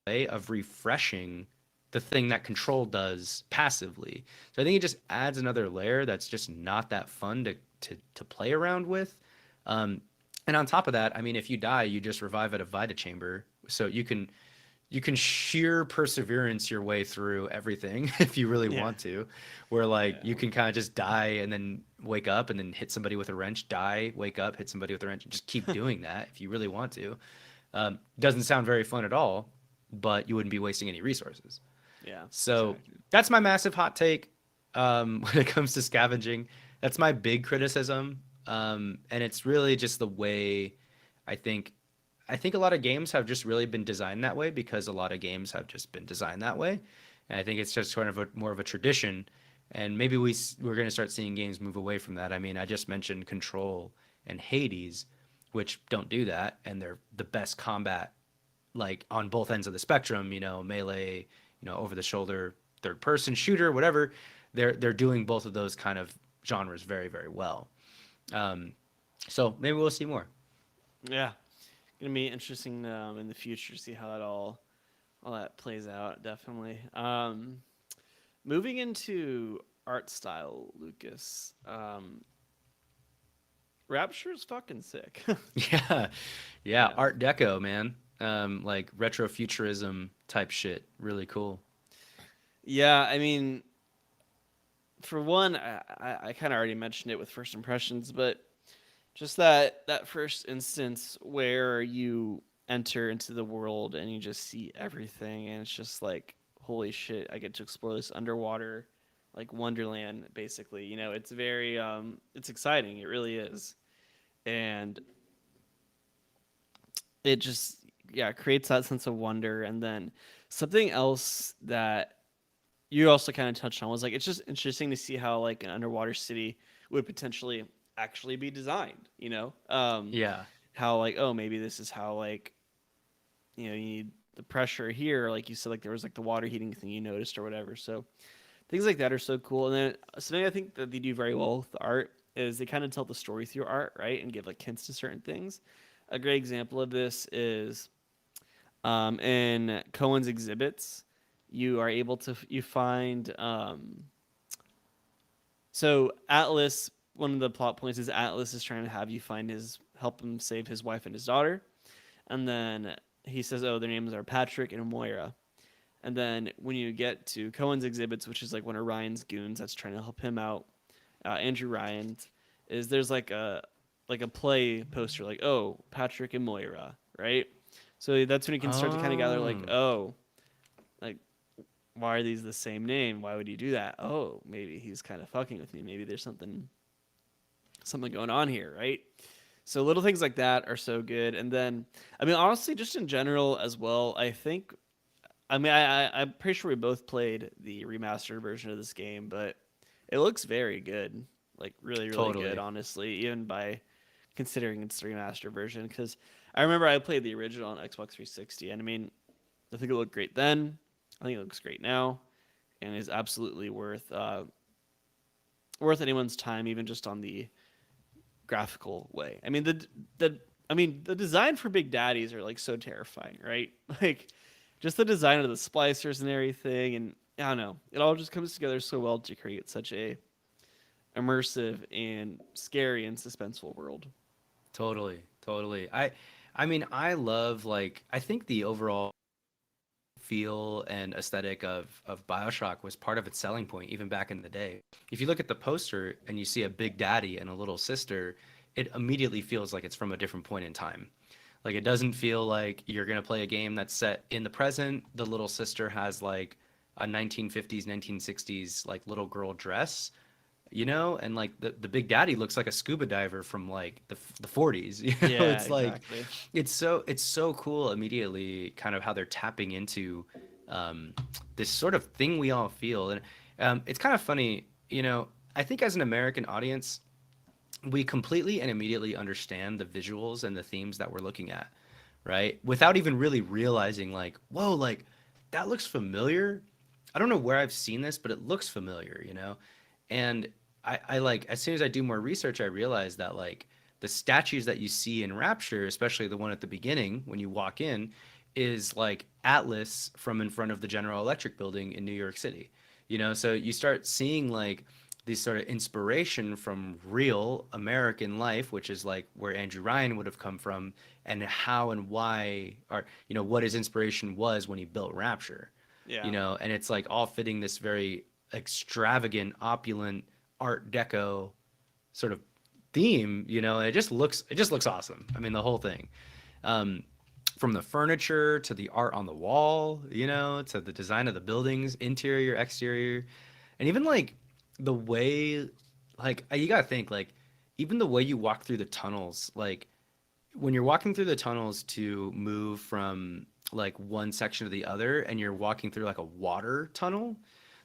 way of refreshing the thing that Control does passively. So I think it just adds another layer that's just not that fun to play around with. Um, and on top of that, I mean, if you die, you just revive at a Vita chamber, so you can sheer perseverance your way through everything if you really yeah, want to, where like yeah. you can kind of just die and then wake up and then hit somebody with a wrench, die, wake up, hit somebody with a wrench, and just keep doing that if you really want to. Doesn't sound very fun at all, but you wouldn't be wasting any resources. Yeah, So exactly. that's my massive hot take when it comes to scavenging. That's my big criticism, and it's really just the way I think. I think a lot of games have just really been designed that way because a lot of games have just been designed that way, and I think it's just sort of more of a tradition. And maybe we're going to start seeing games move away from that. I mean, I just mentioned Control and Hades, which don't do that, and they're the best combat like on both ends of the spectrum, you know, melee, over the shoulder, third person shooter, whatever. They're doing both of those kind of genres very, very well. Um, so maybe we'll see more. Yeah, gonna be interesting in the future to see how that all that plays out. Definitely. Moving into art style, Lucas. Rapture is fucking sick. Yeah, yeah, Yeah. Art Deco, man. Like retro futurism type shit. Really cool. Yeah, I mean, for one, I kind of already mentioned it with first impressions, but just that first instance where you enter into the world and you just see everything, and it's just like, holy shit, I get to explore this underwater, like Wonderland, basically. You know, it's very, it's exciting. It really is, and it just, yeah, creates that sense of wonder. And then something else that you also kind of touched on was like it's just interesting to see how like an underwater city would potentially actually be designed, Yeah, how like, oh, maybe this is how, like, you need the pressure here, like you said, like there was like the water heating thing you noticed or whatever. So things like that are so cool. And then something I think that they do very well with the art is they kind of tell the story through art, right, and give like hints to certain things. A great example of this is in Cohen's exhibits. You are able to you find so Atlas. One of the plot points is Atlas is trying to have you find his help him save his wife and his daughter, and then he says, "Oh, their names are Patrick and Moira." And then when you get to Cohen's exhibits, which is like one of Ryan's goons that's trying to help him out, Andrew Ryan, is there's like a play poster like, oh, Patrick and Moira, right? So that's when you can start to kind of gather like, Oh, oh, like why are these the same name? Why would you do that? Oh, maybe he's kind of fucking with me. Maybe there's something going on here, right? So little things like that are so good. And then, I mean, honestly, just in general as well, I think I mean, I'm pretty sure we both played the remastered version of this game, but it looks very good, like really, really good, totally. honestly, even by considering it's the remastered version. Because I remember I played the original on Xbox 360, and I mean, I think it looked great then. I think it looks great now, and is absolutely worth anyone's time, even just on the graphical way. I mean, the design for Big Daddies are like so terrifying, right? Like just the design of the splicers and everything, and I don't know, it all just comes together so well to create such a immersive and scary and suspenseful world. Totally, totally. I mean, I love like I think the overall feel and aesthetic of BioShock was part of its selling point even back in the day. If you look at the poster and you see a big daddy and a little sister, it immediately feels like it's from a different point in time. Like it doesn't feel like you're gonna play a game that's set in the present. The little sister has like a 1950s, 1960s like little girl dress, you know, and like the big daddy looks like a scuba diver from like the 40s. You know, Yeah, it's like exactly. it's so cool immediately kind of how they're tapping into um, this sort of thing we all feel. And it's kind of funny, you know, I think as an American audience we completely and immediately understand the visuals and the themes that we're looking at, right? Without even really realizing, like, whoa, like that looks familiar. I don't know where I've seen this, but it looks familiar, you know? And I like, as soon as I do more research, I realize that, like, the statues that you see in Rapture, especially the one at the beginning when you walk in, is like Atlas from in front of the General Electric building in New York City. You know, so you start seeing like these sort of inspiration from real American life, which is like where Andrew Ryan would have come from, and how and why, or you know, what his inspiration was when he built Rapture. You Yeah. know, and it's like all fitting this very extravagant, opulent Art Deco sort of theme. You know, and it just looks awesome. I mean, the whole thing. Um, from the furniture to the art on the wall, you know, to the design of the buildings, interior, exterior, and even like the way, like you gotta think, like even the way you walk through the tunnels, like when you're walking through the tunnels to move from like one section to the other, and you're walking through like a water tunnel,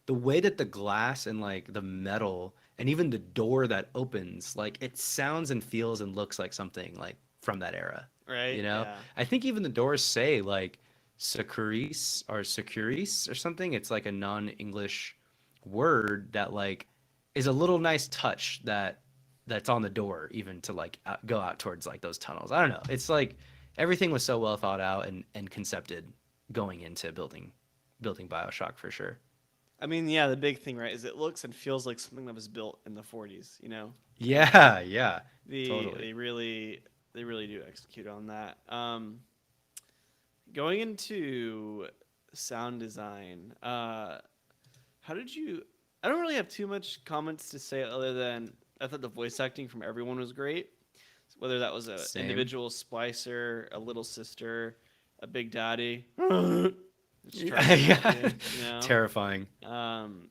the way that the glass and like the metal and even the door that opens, like it sounds and feels and looks like something like from that era. You Right. know, Yeah. I think even the doors say like Securis or something. It's like a non-English word that like is a little nice touch that's on the door even to like go out towards like those tunnels. I don't know. It's like everything was so well thought out and concepted going into building BioShock for sure. I mean, yeah, the big thing, right, is it looks and feels like something that was built in the 40s. You know, like Yeah, yeah, the totally. they really do execute on that. Going into sound design, how did you? I don't really have too much comments to say other than I thought the voice acting from everyone was great. Whether that was a Same. individual splicer, a little sister, a big daddy, just charging at Yeah. you, you know. Terrifying. Um,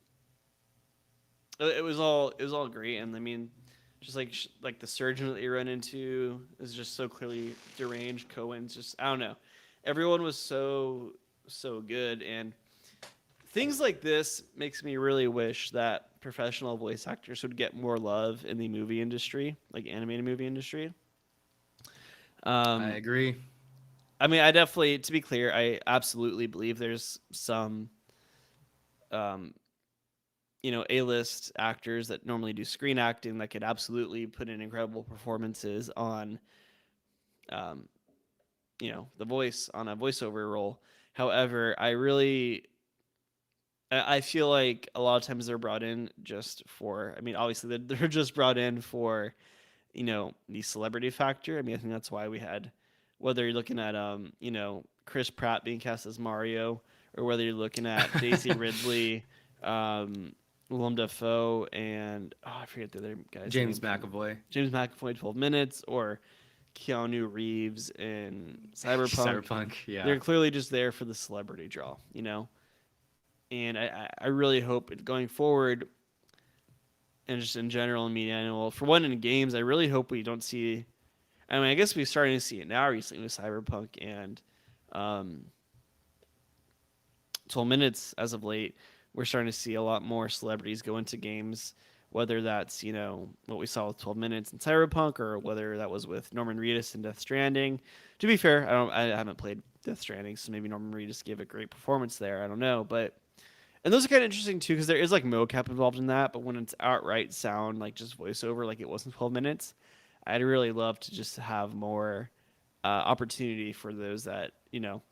it was all great, and I mean, just like the surgeon that you run into is just so clearly deranged. Cohen's just I don't know. Everyone was so good, and things like this makes me really wish that professional voice actors would get more love in the movie industry, like animated movie industry. I Um, agree. I mean, I definitely, to be clear, I absolutely believe there's some um, A-list actors that normally do screen acting that could absolutely put in incredible performances on um, the voice on a voiceover role. However, I feel like a lot of times they're brought in just for, I mean, obviously they're just brought in for, the celebrity factor. I mean, I think that's why we had, whether you're looking at, Chris Pratt being cast as Mario, or whether you're looking at Daisy Ridley, um, Willem Dafoe, and, oh, I forget the other guy's name. James McAvoy. James McAvoy, 12 Minutes, or Keanu Reeves in Cyberpunk. Cyberpunk, yeah. They're clearly just there for the celebrity draw, And I really hope going forward, and just in general in media, well, for one in games, I really hope we don't see. I mean, I guess we're starting to see it now recently with Cyberpunk and um, 12 Minutes as of late. We're starting to see a lot more celebrities go into games, whether that's what we saw with 12 Minutes in Cyberpunk, or whether that was with Norman Reedus in Death Stranding. To be fair, I haven't played Death Stranding, so maybe Norman Reedus gave a great performance there. I don't know, but. And those are kind of interesting too, because there is like mocap involved in that. But when it's outright sound, like just voiceover, like it was in 12 Minutes, I'd really love to just have more opportunity for those that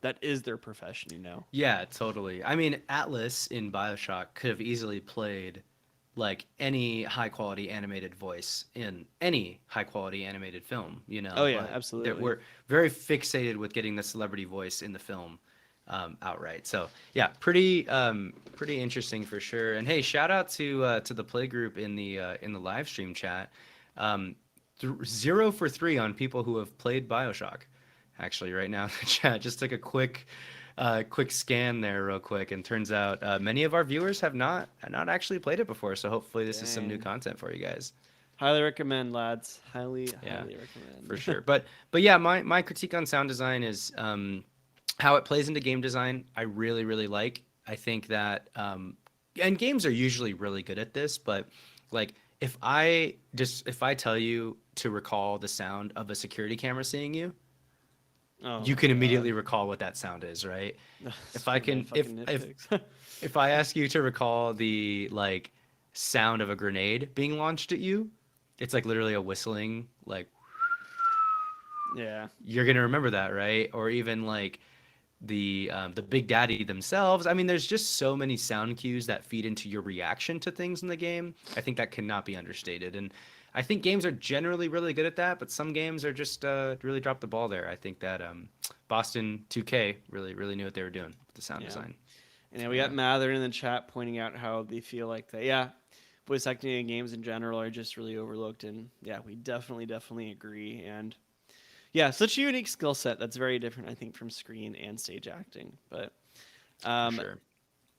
that is their profession. Yeah, totally. I mean, Atlas in Bioshock could have easily played like any high quality animated voice in any high quality animated film, Oh yeah, but absolutely. we're very fixated with getting the celebrity voice in the film outright. So yeah, pretty interesting for sure. And hey, shout out to the play group in the live stream chat. 0 for 3 on people who have played Bioshock. Actually, right now in the chat, just took a quick scan there real quick, and turns out many of our viewers have not actually played it before. So hopefully this is some new content for you guys. Highly recommend, lads. Highly recommend. For sure. But yeah, my critique on sound design is how it plays into game design. I really really like. I think that and games are usually really good at this, but like if I tell you to recall the sound of a security camera seeing you, you can immediately recall what that sound is, right? If I can if I ask you to recall the like sound of a grenade being launched at you, it's like literally a whistling, like yeah, you're gonna remember that, right? Or even like the Big Daddy themselves. I mean, there's just so many sound cues that feed into your reaction to things in the game. I think that cannot be understated, and I think games are generally really good at that, but some games are just really dropped the ball there. I think that Boston 2K really knew what they were doing with the sound design. And we got Mather in the chat pointing out how they feel like that. Yeah, voice acting in games in general are just really overlooked, and yeah, we definitely agree. And yeah, such a unique skill set that's very different, I think, from screen and stage acting. But sure.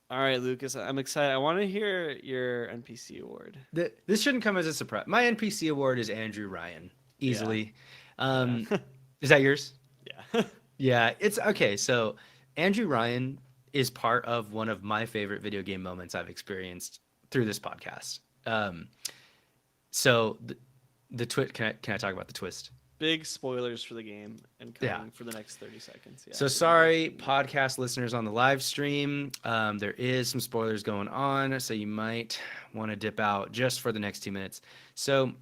All right, Lucas, I'm excited. I want to hear your NPC award. This shouldn't come as a surprise. My NPC award is Andrew Ryan, easily. Yeah. Is that yours? Yeah. Yeah, it's okay. So Andrew Ryan is part of one of my favorite video game moments I've experienced through this podcast. So the twist. Can I talk about the twist? Big spoilers for the game and coming for the next 30 seconds. Yeah. So sorry, podcast listeners on the live stream. There is some spoilers going on, so you might want to dip out just for the next 2 minutes. So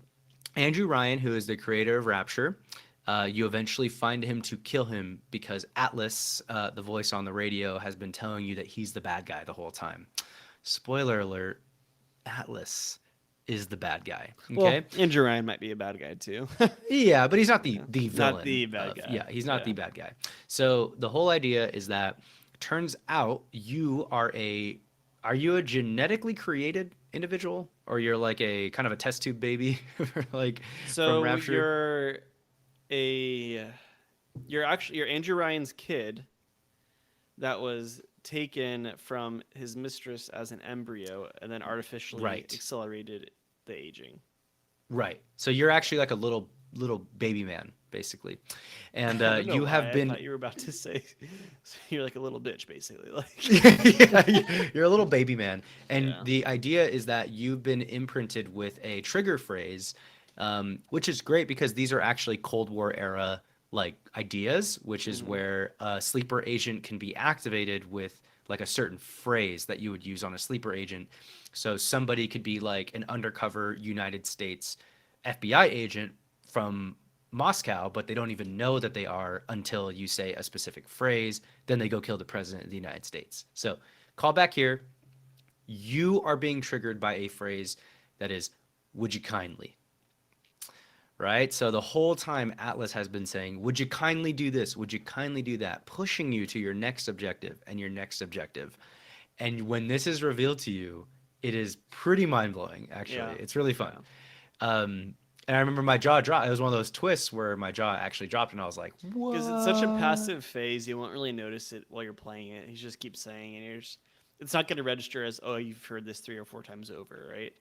Andrew Ryan, who is the creator of Rapture, you eventually find him to kill him because Atlas, the voice on the radio, has been telling you that he's the bad guy the whole time. Spoiler alert, Atlas is the bad guy. Okay, well, Andrew Ryan might be a bad guy too. Yeah, but he's not the villain. Not the bad guy. Yeah, he's not the bad guy. So the whole idea is that turns out you are you a genetically created individual, or you're like a kind of a test tube baby, like from Rapture? You're Andrew Ryan's kid that was taken from his mistress as an embryo and then artificially accelerated the aging. Right. So you're actually like a little baby man, basically, and you have been. I thought you were about to say you're like a little bitch, basically. Like yeah, you're a little baby man, and the idea is that you've been imprinted with a trigger phrase, which is great because these are actually Cold War era like ideas, which is where a sleeper agent can be activated with like a certain phrase that you would use on a sleeper agent. So somebody could be like an undercover United States FBI agent from Moscow, but they don't even know that they are until you say a specific phrase. Then they go kill the president of the United States. So call back here. You are being triggered by a phrase that is, would you kindly? Right? So the whole time Atlas has been saying, would you kindly do this? Would you kindly do that? Pushing you to your next objective and your next objective. And when this is revealed to you, it is pretty mind blowing, actually. Yeah. It's really fun. Yeah. And I remember my jaw dropped. It was one of those twists where my jaw actually dropped, and I was like, what? Because it's such a passive phase, you won't really notice it while you're playing it. He just keeps saying, and it's not going to register as, oh, you've heard this 3 or 4 times over, right?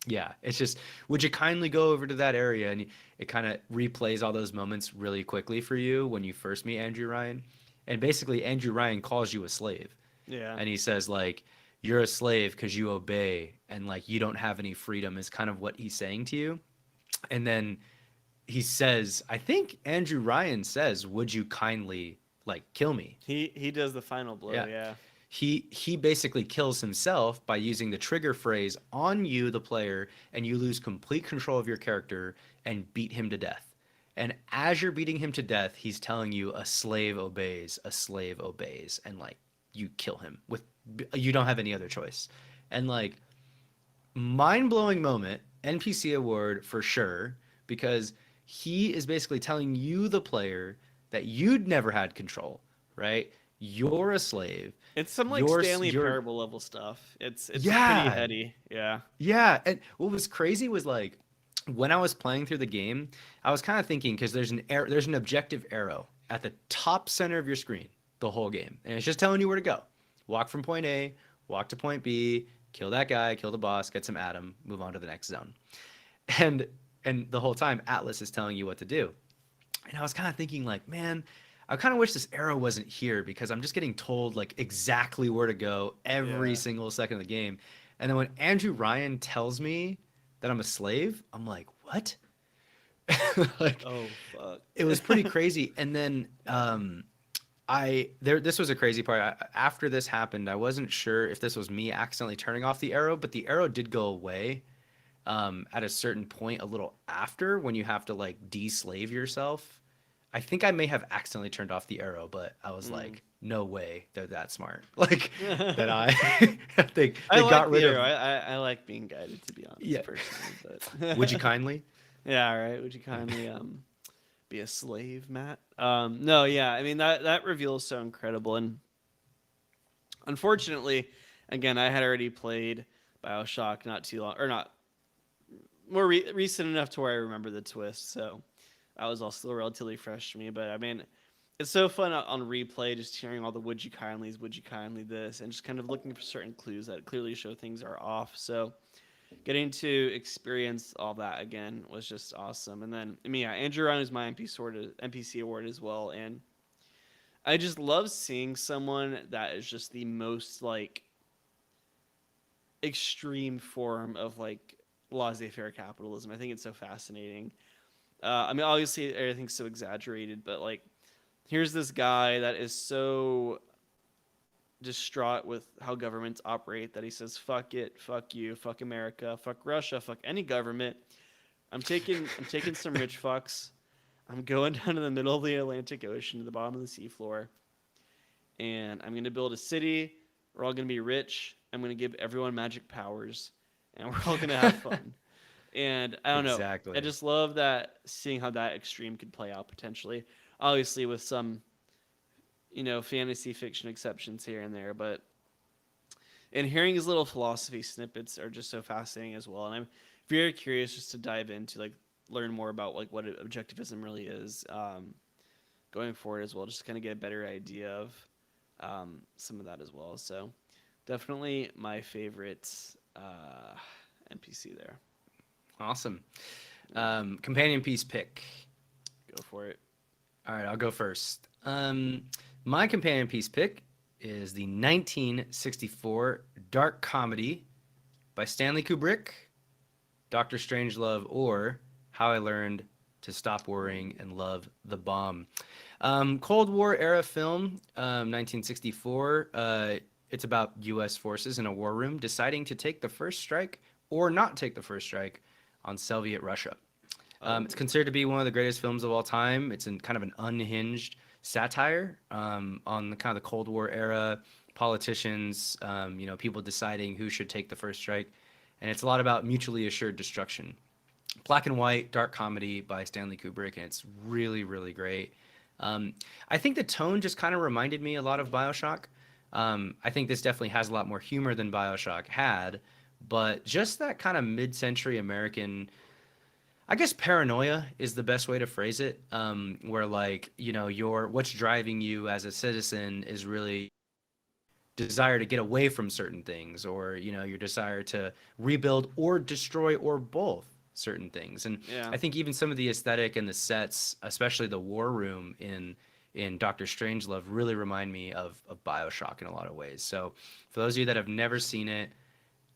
Yeah, it's just, would you kindly go over to that area? And it kind of replays all those moments really quickly for you when you first meet Andrew Ryan. And basically, Andrew Ryan calls you a slave. Yeah. And he says, like, you're a slave because you obey and, like, you don't have any freedom is kind of what he's saying to you. And then he says, I think Andrew Ryan says, would you kindly, like, kill me? He does the final blow, yeah. He basically kills himself by using the trigger phrase on you, the player, and you lose complete control of your character and beat him to death. And as you're beating him to death, he's telling you a slave obeys, and like you kill him with you don't have any other choice. And like mind-blowing moment, NPC award for sure, because he is basically telling you, the player, that you'd never had control, right? You're a slave. It's some like Stanley Parable level stuff. It's pretty heady. Yeah. Yeah. And what was crazy was like when I was playing through the game, I was kind of thinking, because there's an objective arrow at the top center of your screen the whole game. And it's just telling you where to go. Walk from point A, walk to point B, kill that guy, kill the boss, get some Atom, move on to the next zone. And the whole time Atlas is telling you what to do. And I was kind of thinking like, man, I kind of wish this arrow wasn't here, because I'm just getting told like exactly where to go every single second of the game. And then when Andrew Ryan tells me that I'm a slave, I'm like, what? Like, oh fuck. It was pretty crazy. And then this was a crazy part. After this happened, I wasn't sure if this was me accidentally turning off the arrow, but the arrow did go away at a certain point a little after, when you have to like de-slave yourself. I think I may have accidentally turned off the arrow, but I was like, no way they're that smart. Like that I think they got rid of. I like being guided, to be honest. Yeah. Personally, but Would you kindly? Yeah, right. Would you kindly be a slave, Matt? No, yeah. I mean that reveal is so incredible, and unfortunately, again, I had already played Bioshock not too long, or not more recent enough to where I remember the twist, so that was all still relatively fresh to me. But I mean, it's so fun on replay, just hearing all the would you kindlys, would you kindly this, and just kind of looking for certain clues that clearly show things are off. So getting to experience all that again was just awesome. And then, I mean, yeah, Andrew Ryan is my NPC award as well. And I just love seeing someone that is just the most like extreme form of like laissez-faire capitalism. I think it's so fascinating. I mean, obviously everything's so exaggerated, but like, here's this guy that is so distraught with how governments operate that he says, fuck it, fuck you, fuck America, fuck Russia, fuck any government. I'm taking some rich fucks. I'm going down to the middle of the Atlantic Ocean to the bottom of the seafloor, and I'm going to build a city. We're all going to be rich. I'm going to give everyone magic powers, and we're all going to have fun. And I don't know. I just love that, seeing how that extreme could play out potentially. Obviously with some, fantasy fiction exceptions here and there, but and hearing his little philosophy snippets are just so fascinating as well. And I'm very curious just to dive into like learn more about like what objectivism really is going forward as well, just to kind of get a better idea of some of that as well. So definitely my favorite NPC there. Awesome. Companion piece pick. Go for it. All right, I'll go first. My companion piece pick is the 1964 dark comedy by Stanley Kubrick, Dr. Strangelove, or How I Learned to Stop Worrying and Love the Bomb. Cold War era film, 1964. It's about U.S. forces in a war room deciding to take the first strike or not take the first strike on Soviet Russia. Oh, It's considered to be one of the greatest films of all time. It's in kind of an unhinged satire on the kind of the Cold War era, politicians, people deciding who should take the first strike, and it's a lot about mutually assured destruction. Black and white, dark comedy by Stanley Kubrick, and it's really, really great. I think the tone just kind of reminded me a lot of Bioshock. I think this definitely has a lot more humor than Bioshock had, but just that kind of mid-century American, I guess paranoia is the best way to phrase it. Where like, your what's driving you as a citizen is really desire to get away from certain things, or your desire to rebuild or destroy or both certain things. And yeah. I think even some of the aesthetic and the sets, especially the war room in Doctor Strangelove, really remind me of Bioshock in a lot of ways. So for those of you that have never seen it,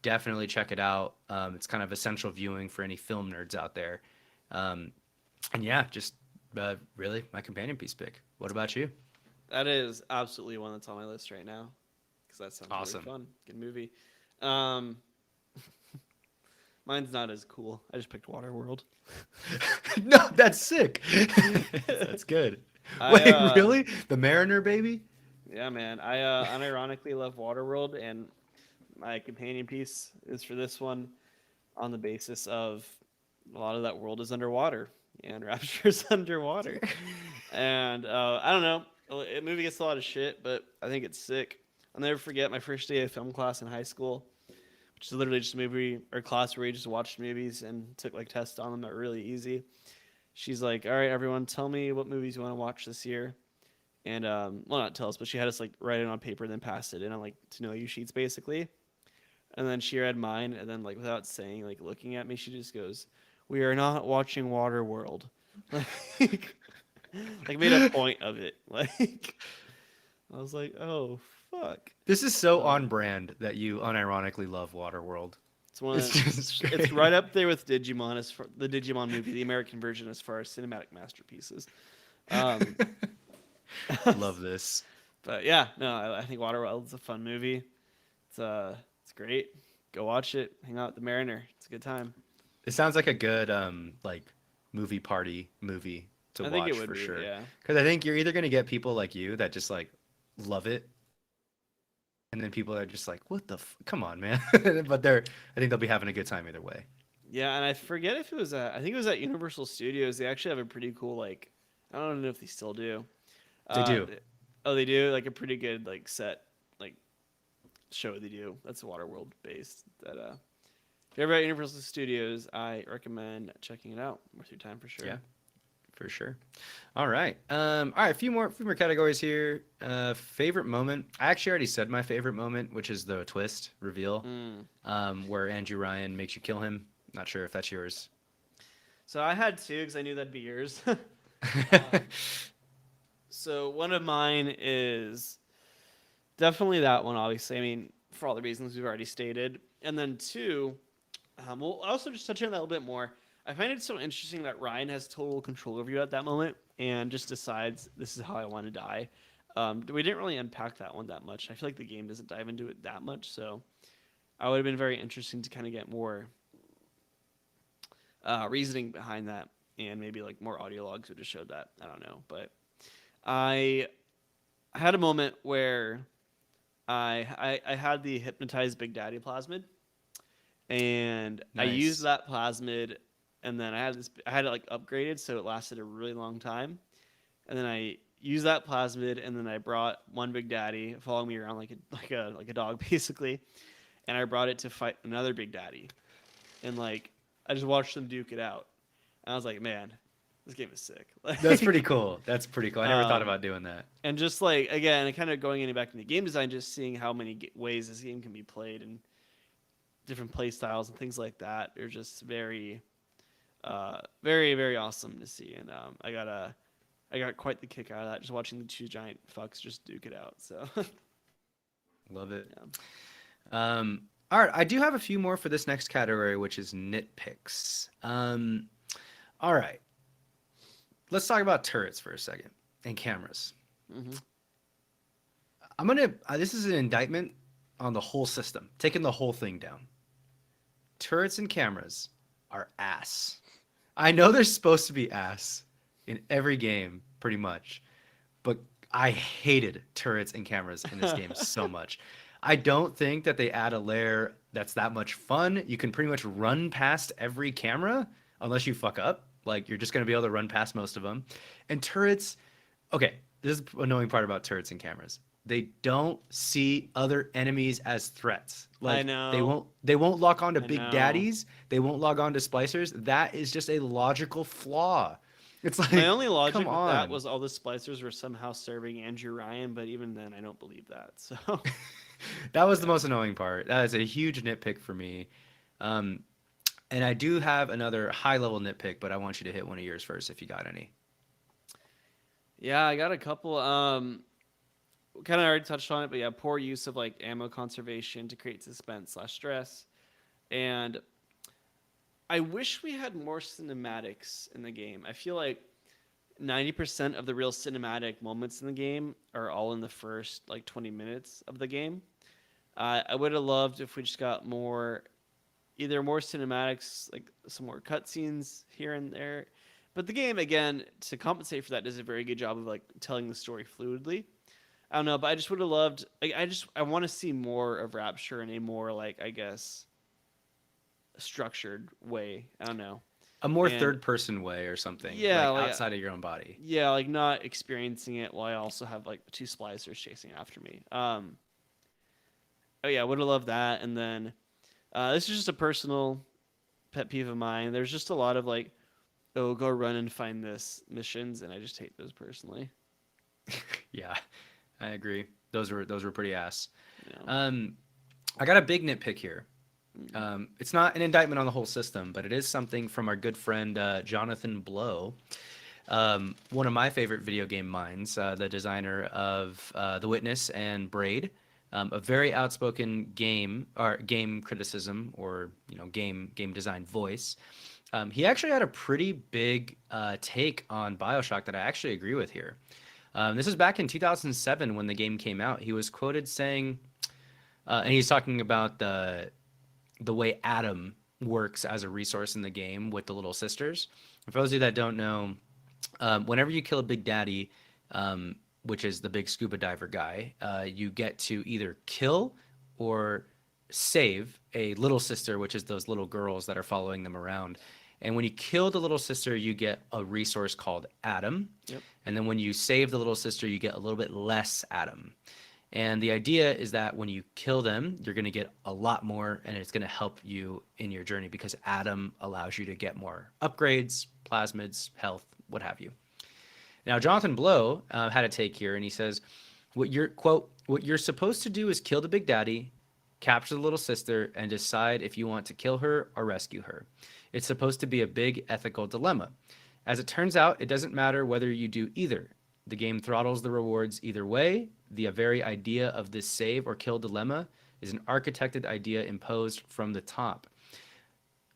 definitely check it out. It's kind of essential viewing for any film nerds out there. And yeah, just really my companion piece pick. What about you? That is absolutely one that's on my list right now because that sounds Awesome. really fun. Good movie. Um, mine's not as cool. I just picked Waterworld. No, that's sick. That's good. I Wait, really? The Mariner, baby? yeah, man. I unironically love Waterworld, and my companion piece is for this one on the basis of a lot of that world is underwater and Rapture's underwater. And I don't know. The movie gets a lot of shit, but I think it's sick. I'll never forget my first day of film class in high school, which is literally just a movie or class where we just watched movies and took like tests on them that were really easy. She's like, "All right, everyone, tell me what movies you want to watch this year." And well, not tell us, but she had us like write it on paper, and then pass it in on like to know you sheets basically. And then she read mine, and then like without saying, like looking at me, she just goes, "We are not watching Waterworld." Like, like made a point of it. Like I was like, "Oh fuck." This is so on Um, brand that you unironically love Waterworld. it's one It's of just it's great. right up there with Digimon as far, the Digimon movie, the American version as far as cinematic masterpieces. Um, Love this. but yeah, no, I think Waterworld's a fun movie. It's great. Go watch it. Hang out with the Mariner. It's a good time. It sounds like a good like movie party movie to I think it watch would for be. sure. Yeah. Because I think you're either gonna get people like you that just like love it, and then people that are just like, "What the? Come on, man!" But I think they'll be having a good time either way. Yeah, and I forget if it was at. I think it was at Universal Studios. They actually have a pretty cool like. I don't know if they still do. They do. Oh, they do like a pretty good like set like show they do. That's Waterworld based. That if you're ever at Universal Studios, I recommend checking it out. Worth your time for sure. Yeah. For sure. All right. All right. A few more categories here. Favorite moment. I actually already said my favorite moment, which is the twist reveal, Mm. where Andrew Ryan makes you kill him. Not sure if that's yours. So I had two because I knew that'd be yours. So one of mine is definitely that one. Obviously, I mean for all the reasons we've already stated, and then two, we'll also just touch on that a little bit more. I find it so interesting that Ryan has total control over you at that moment and just decides this is how I want to die. We didn't really unpack that one that much. I feel like the game doesn't dive into it that much, so I would have been very interesting to kind of get more reasoning behind that, and maybe like more audio logs would have showed that. I don't know, but I had a moment where I had the hypnotized Big Daddy plasmid, and I used Nice. that plasmid, and then I had it like upgraded so it lasted a really long time, and then I used that plasmid, and then I brought one Big Daddy following me around like a dog basically, and I brought it to fight another Big Daddy, and like I just watched them duke it out, and I was like, man, this game is sick. That's Like, pretty cool. That's pretty cool. I never thought about doing that. and just like again, kind of going back into game design, just seeing how many ways this game can be played and different play styles and things like that are just very, very, very awesome to see. And I got quite the kick out of that just watching the two giant fucks just duke it out. So Love it. yeah. All right. I do have a few more for this next category, which is nitpicks. All right. Let's talk about turrets for a second. and cameras. Hmm. I'm gonna. This is an indictment on the whole system, taking the whole thing down. Turrets and cameras are ass. I know they're supposed to be ass in every game, pretty much, but I hated turrets and cameras in this game so much. I don't think that they add a layer that's that much fun. You can pretty much run past every camera unless you fuck up. Like you're just gonna be able to run past most of them. And turrets, okay, this is the annoying part about turrets and cameras. They don't see other enemies as threats. I Like know. they won't lock on to I Big know. Daddies. They won't log on to splicers. That is just a logical flaw. It's My like, only come logic with that on. was all the splicers were somehow serving Andrew Ryan, but even then, I don't believe that. So, That was the yeah. most annoying part. That is a huge nitpick for me. Um, and I do have another high level nitpick, but I want you to hit one of yours first if you got any. Yeah, I got a couple. Kind of already touched on it, but yeah, poor use of like ammo conservation to create suspense slash stress. And I wish we had more cinematics in the game. I feel like 90% of the real cinematic moments in the game are all in the first like 20 minutes of the game. I would have loved if we just got more, either more cinematics, like some more cutscenes here and there. But the game, again, to compensate for that, does a very good job of like telling the story fluidly. I don't know, but I just would have loved. Like, I want to see more of Rapture in a more like I guess structured way. I don't know, A more and third person way or something, yeah, like like outside of your own body. yeah, like not experiencing it while I also have like two splicers chasing after me. Oh yeah, would have loved that. And then this is just a personal pet peeve of mine. There's just a lot of like, oh, go run and find this missions, and I just hate those personally. Yeah, I agree. Those were pretty ass. You know. Um, I got a big nitpick here. Mm. It's not an indictment on the whole system, but it is something from our good friend Jonathan Blow, one of my favorite video game minds, the designer of The Witness and Braid, a very outspoken game criticism or game design voice. He actually had a pretty big take on Bioshock that I actually agree with here. This is back in 2007 when the game came out. He was quoted saying, and he's talking about the way Adam works as a resource in the game with the little sisters. For those of you that don't know, whenever you kill a Big Daddy, which is the big scuba diver guy, you get to either kill or save a little sister, which is those little girls that are following them around. And when you kill the little sister, you get a resource called Adam. Yep. And then when you save the little sister, you get a little bit less Adam. And the idea is that when you kill them, you're going to get a lot more, and it's going to help you in your journey because Adam allows you to get more upgrades, plasmids, health, what have you. Now, Jonathan Blow had a take here, and he says, what you're supposed to do is kill the Big Daddy, capture the little sister, and decide if you want to kill her or rescue her. It's supposed to be a big ethical dilemma. As it turns out, it doesn't matter whether you do either. The game throttles the rewards either way. The very idea of this save or kill dilemma is an architected idea imposed from the top.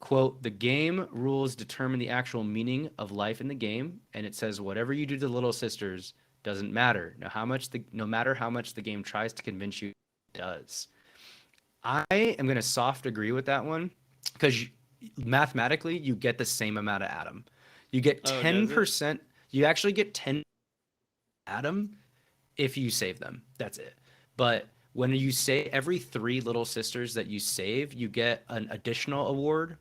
Quote, the game rules determine the actual meaning of life in the game, and it says whatever you do to little sisters doesn't matter. No matter how much the game tries to convince you it does. I am going to soft agree with that one because mathematically you get the same amount of Adam. You get Oh, does it? 10%. You actually get 10 Adam if you save them. That's it. But when you say every 3 little sisters that you save, you get an additional award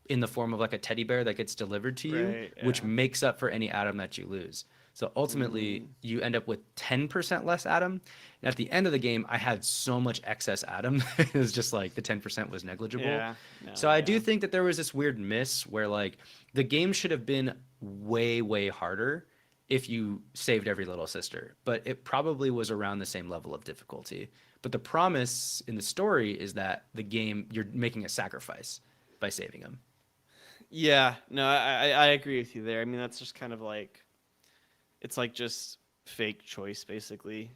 in the form of like a teddy bear that gets delivered to you, Right. which Yeah. makes up for any Adam that you lose. So ultimately, Mm. you end up with 10% less Adam. And at the end of the game, I had so much excess Adam. It was just like the 10% was negligible. Yeah. No. So I do Yeah. think that there was this weird miss where like the game should have been way, way harder if you saved every little sister, but it probably was around the same level of difficulty. But the promise in the story is that the game, you're making a sacrifice by saving them. Yeah. No, I agree with you there. I mean, that's just kind of like it's like just fake choice basically.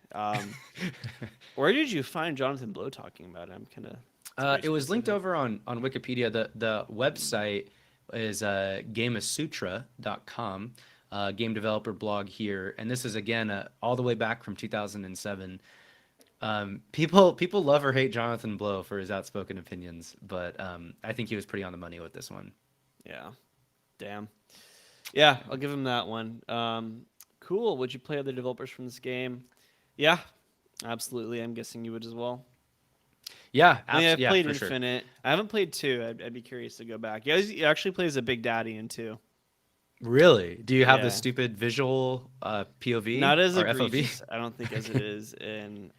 Where did you find Jonathan Blow talking about it? I'm kind of it's very It was linked specific. over on Wikipedia. The Mm. website is gamasutra.com. game developer blog here, and this is again all the way back from 2007. People love or hate Jonathan Blow for his outspoken opinions, but I think he was pretty on the money with this one. Yeah. Damn. Yeah, I'll give him that one. Cool. Would you play other developers from this game? Yeah, absolutely. I'm guessing you would as well. Yeah, I mean, I've yeah, played for sure. Infinite. I haven't played 2. I'd be curious to go back. Yeah, he actually plays a Big Daddy in 2. Really? Do you have the Yeah. stupid visual POV Not as or FOV? egregious, I don't think, as it is in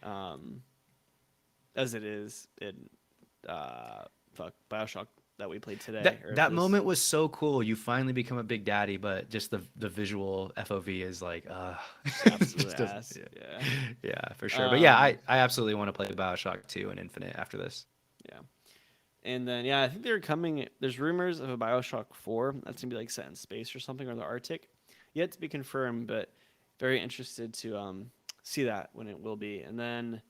Bioshock that we played today. Or That this. moment was so cool. You finally become a big daddy, but just the visual FOV is like, Just absolute just doesn't. ass. Yeah. Yeah. Yeah, for sure. But yeah, Um, I absolutely want to play Bioshock 2 and Infinite after this. yeah. And then I think they're coming. There's rumors of a Bioshock 4 that's gonna be like set in space or something, or the Arctic. Yet to be confirmed, but very interested to see that when it will be. And then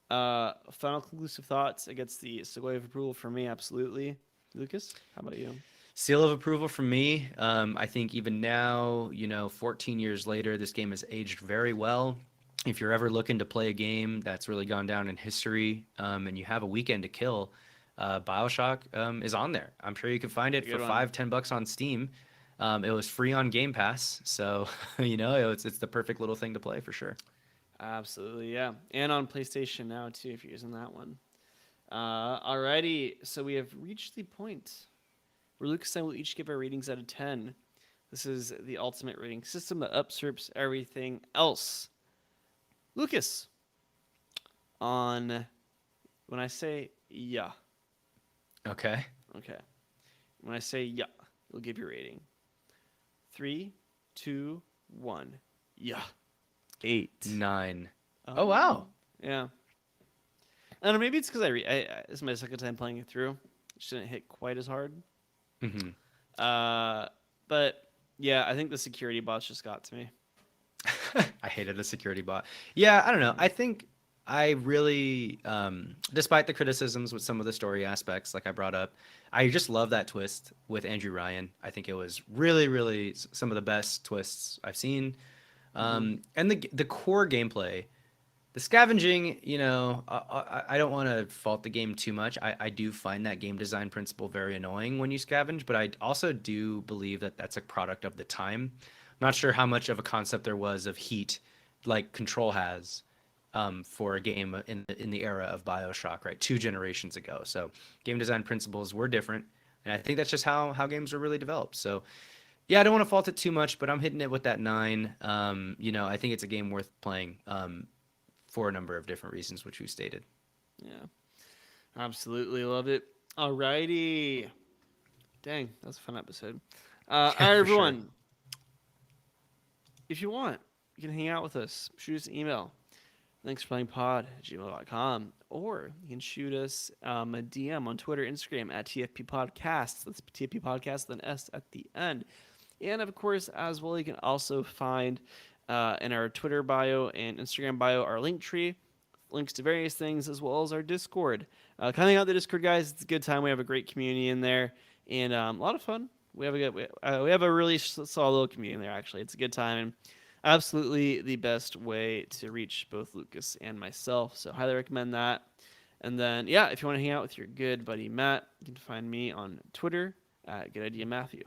final conclusive thoughts. It gets the Sequoia of approval for me, absolutely. Lucas, how about you? Seal of approval from me. I think even now, 14 years later, this game has aged very well. If you're ever looking to play a game that's really gone down in history, and you have a weekend to kill, Bioshock is on there. I'm sure you can find it for Good one. $5-10 on Steam. It was free on Game Pass, so it's the perfect little thing to play for sure. Absolutely, yeah. And on PlayStation now too, if you're using that one. Alrighty, so we have reached the point where Lucas and I will each give our ratings out of 10. This is the ultimate rating system that usurps everything else. Lucas, on when I say yeah, Okay. okay. When I say yeah, you'll give your rating. 3, 2, 1. Yeah. 8. 9. Oh, wow. Yeah. I don't know. Maybe it's because this is my second time playing it through. It shouldn't hit quite as hard. Hmm. But yeah, I think the security bots just got to me. I hated the security bot. Yeah, I don't know. I think I really, despite the criticisms with some of the story aspects, like I brought up, I just love that twist with Andrew Ryan. I think it was really, really some of the best twists I've seen. And the core gameplay, the scavenging, I don't want to fault the game too much. I do find that game design principle very annoying when you scavenge, but I also do believe that that's a product of the time. I'm not sure how much of a concept there was of heat, like Control has, for a game in the era of Bioshock, right? 2 generations ago. So game design principles were different, and I think that's just how games were really developed. So yeah, I don't want to fault it too much, but I'm hitting it with that 9. I think it's a game worth playing. For a number of different reasons, which we stated. Yeah. Absolutely love it. Alrighty. Dang, that was a fun episode. All right, Yeah, for sure. everyone. If you want, you can hang out with us. Shoot us an email. Thanks for playing pod@gmail.com. Or you can shoot us a DM on Twitter, Instagram at TFP Podcast. That's TFP Podcast, then S at the end. And of course, as well, you can also find in our Twitter bio and Instagram bio our link tree, links to various things, as well as our Discord. Coming out the Discord, guys, it's a good time. We have a great community in there, and a lot of fun. We have a really solid little community in there. Actually, it's a good time and absolutely the best way to reach both Lucas and myself. So highly recommend that. And then if you want to hang out with your good buddy Matt, you can find me on Twitter at Good Idea Matthew.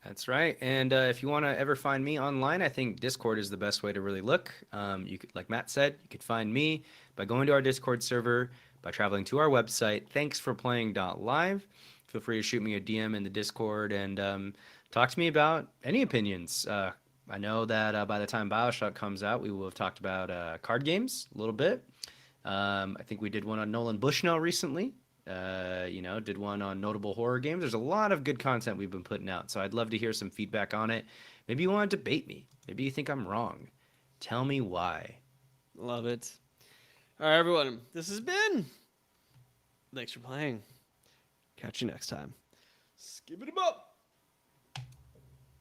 That's right. And if you want to ever find me online, I think Discord is the best way to really look. You could, like Matt said, you could find me by going to our Discord server, by traveling to our website, thanksforplaying.live. Feel free to shoot me a DM in the Discord and talk to me about any opinions. I know that by the time Bioshock comes out, we will have talked about card games a little bit. I think we did one on Nolan Bushnell recently. Did one on notable horror games. There's a lot of good content we've been putting out, so I'd love to hear some feedback on it. Maybe you want to debate me. Maybe you think I'm wrong. Tell me why. Love it. All right, everyone. This has been. Thanks for playing. Catch you next time. Skip it up.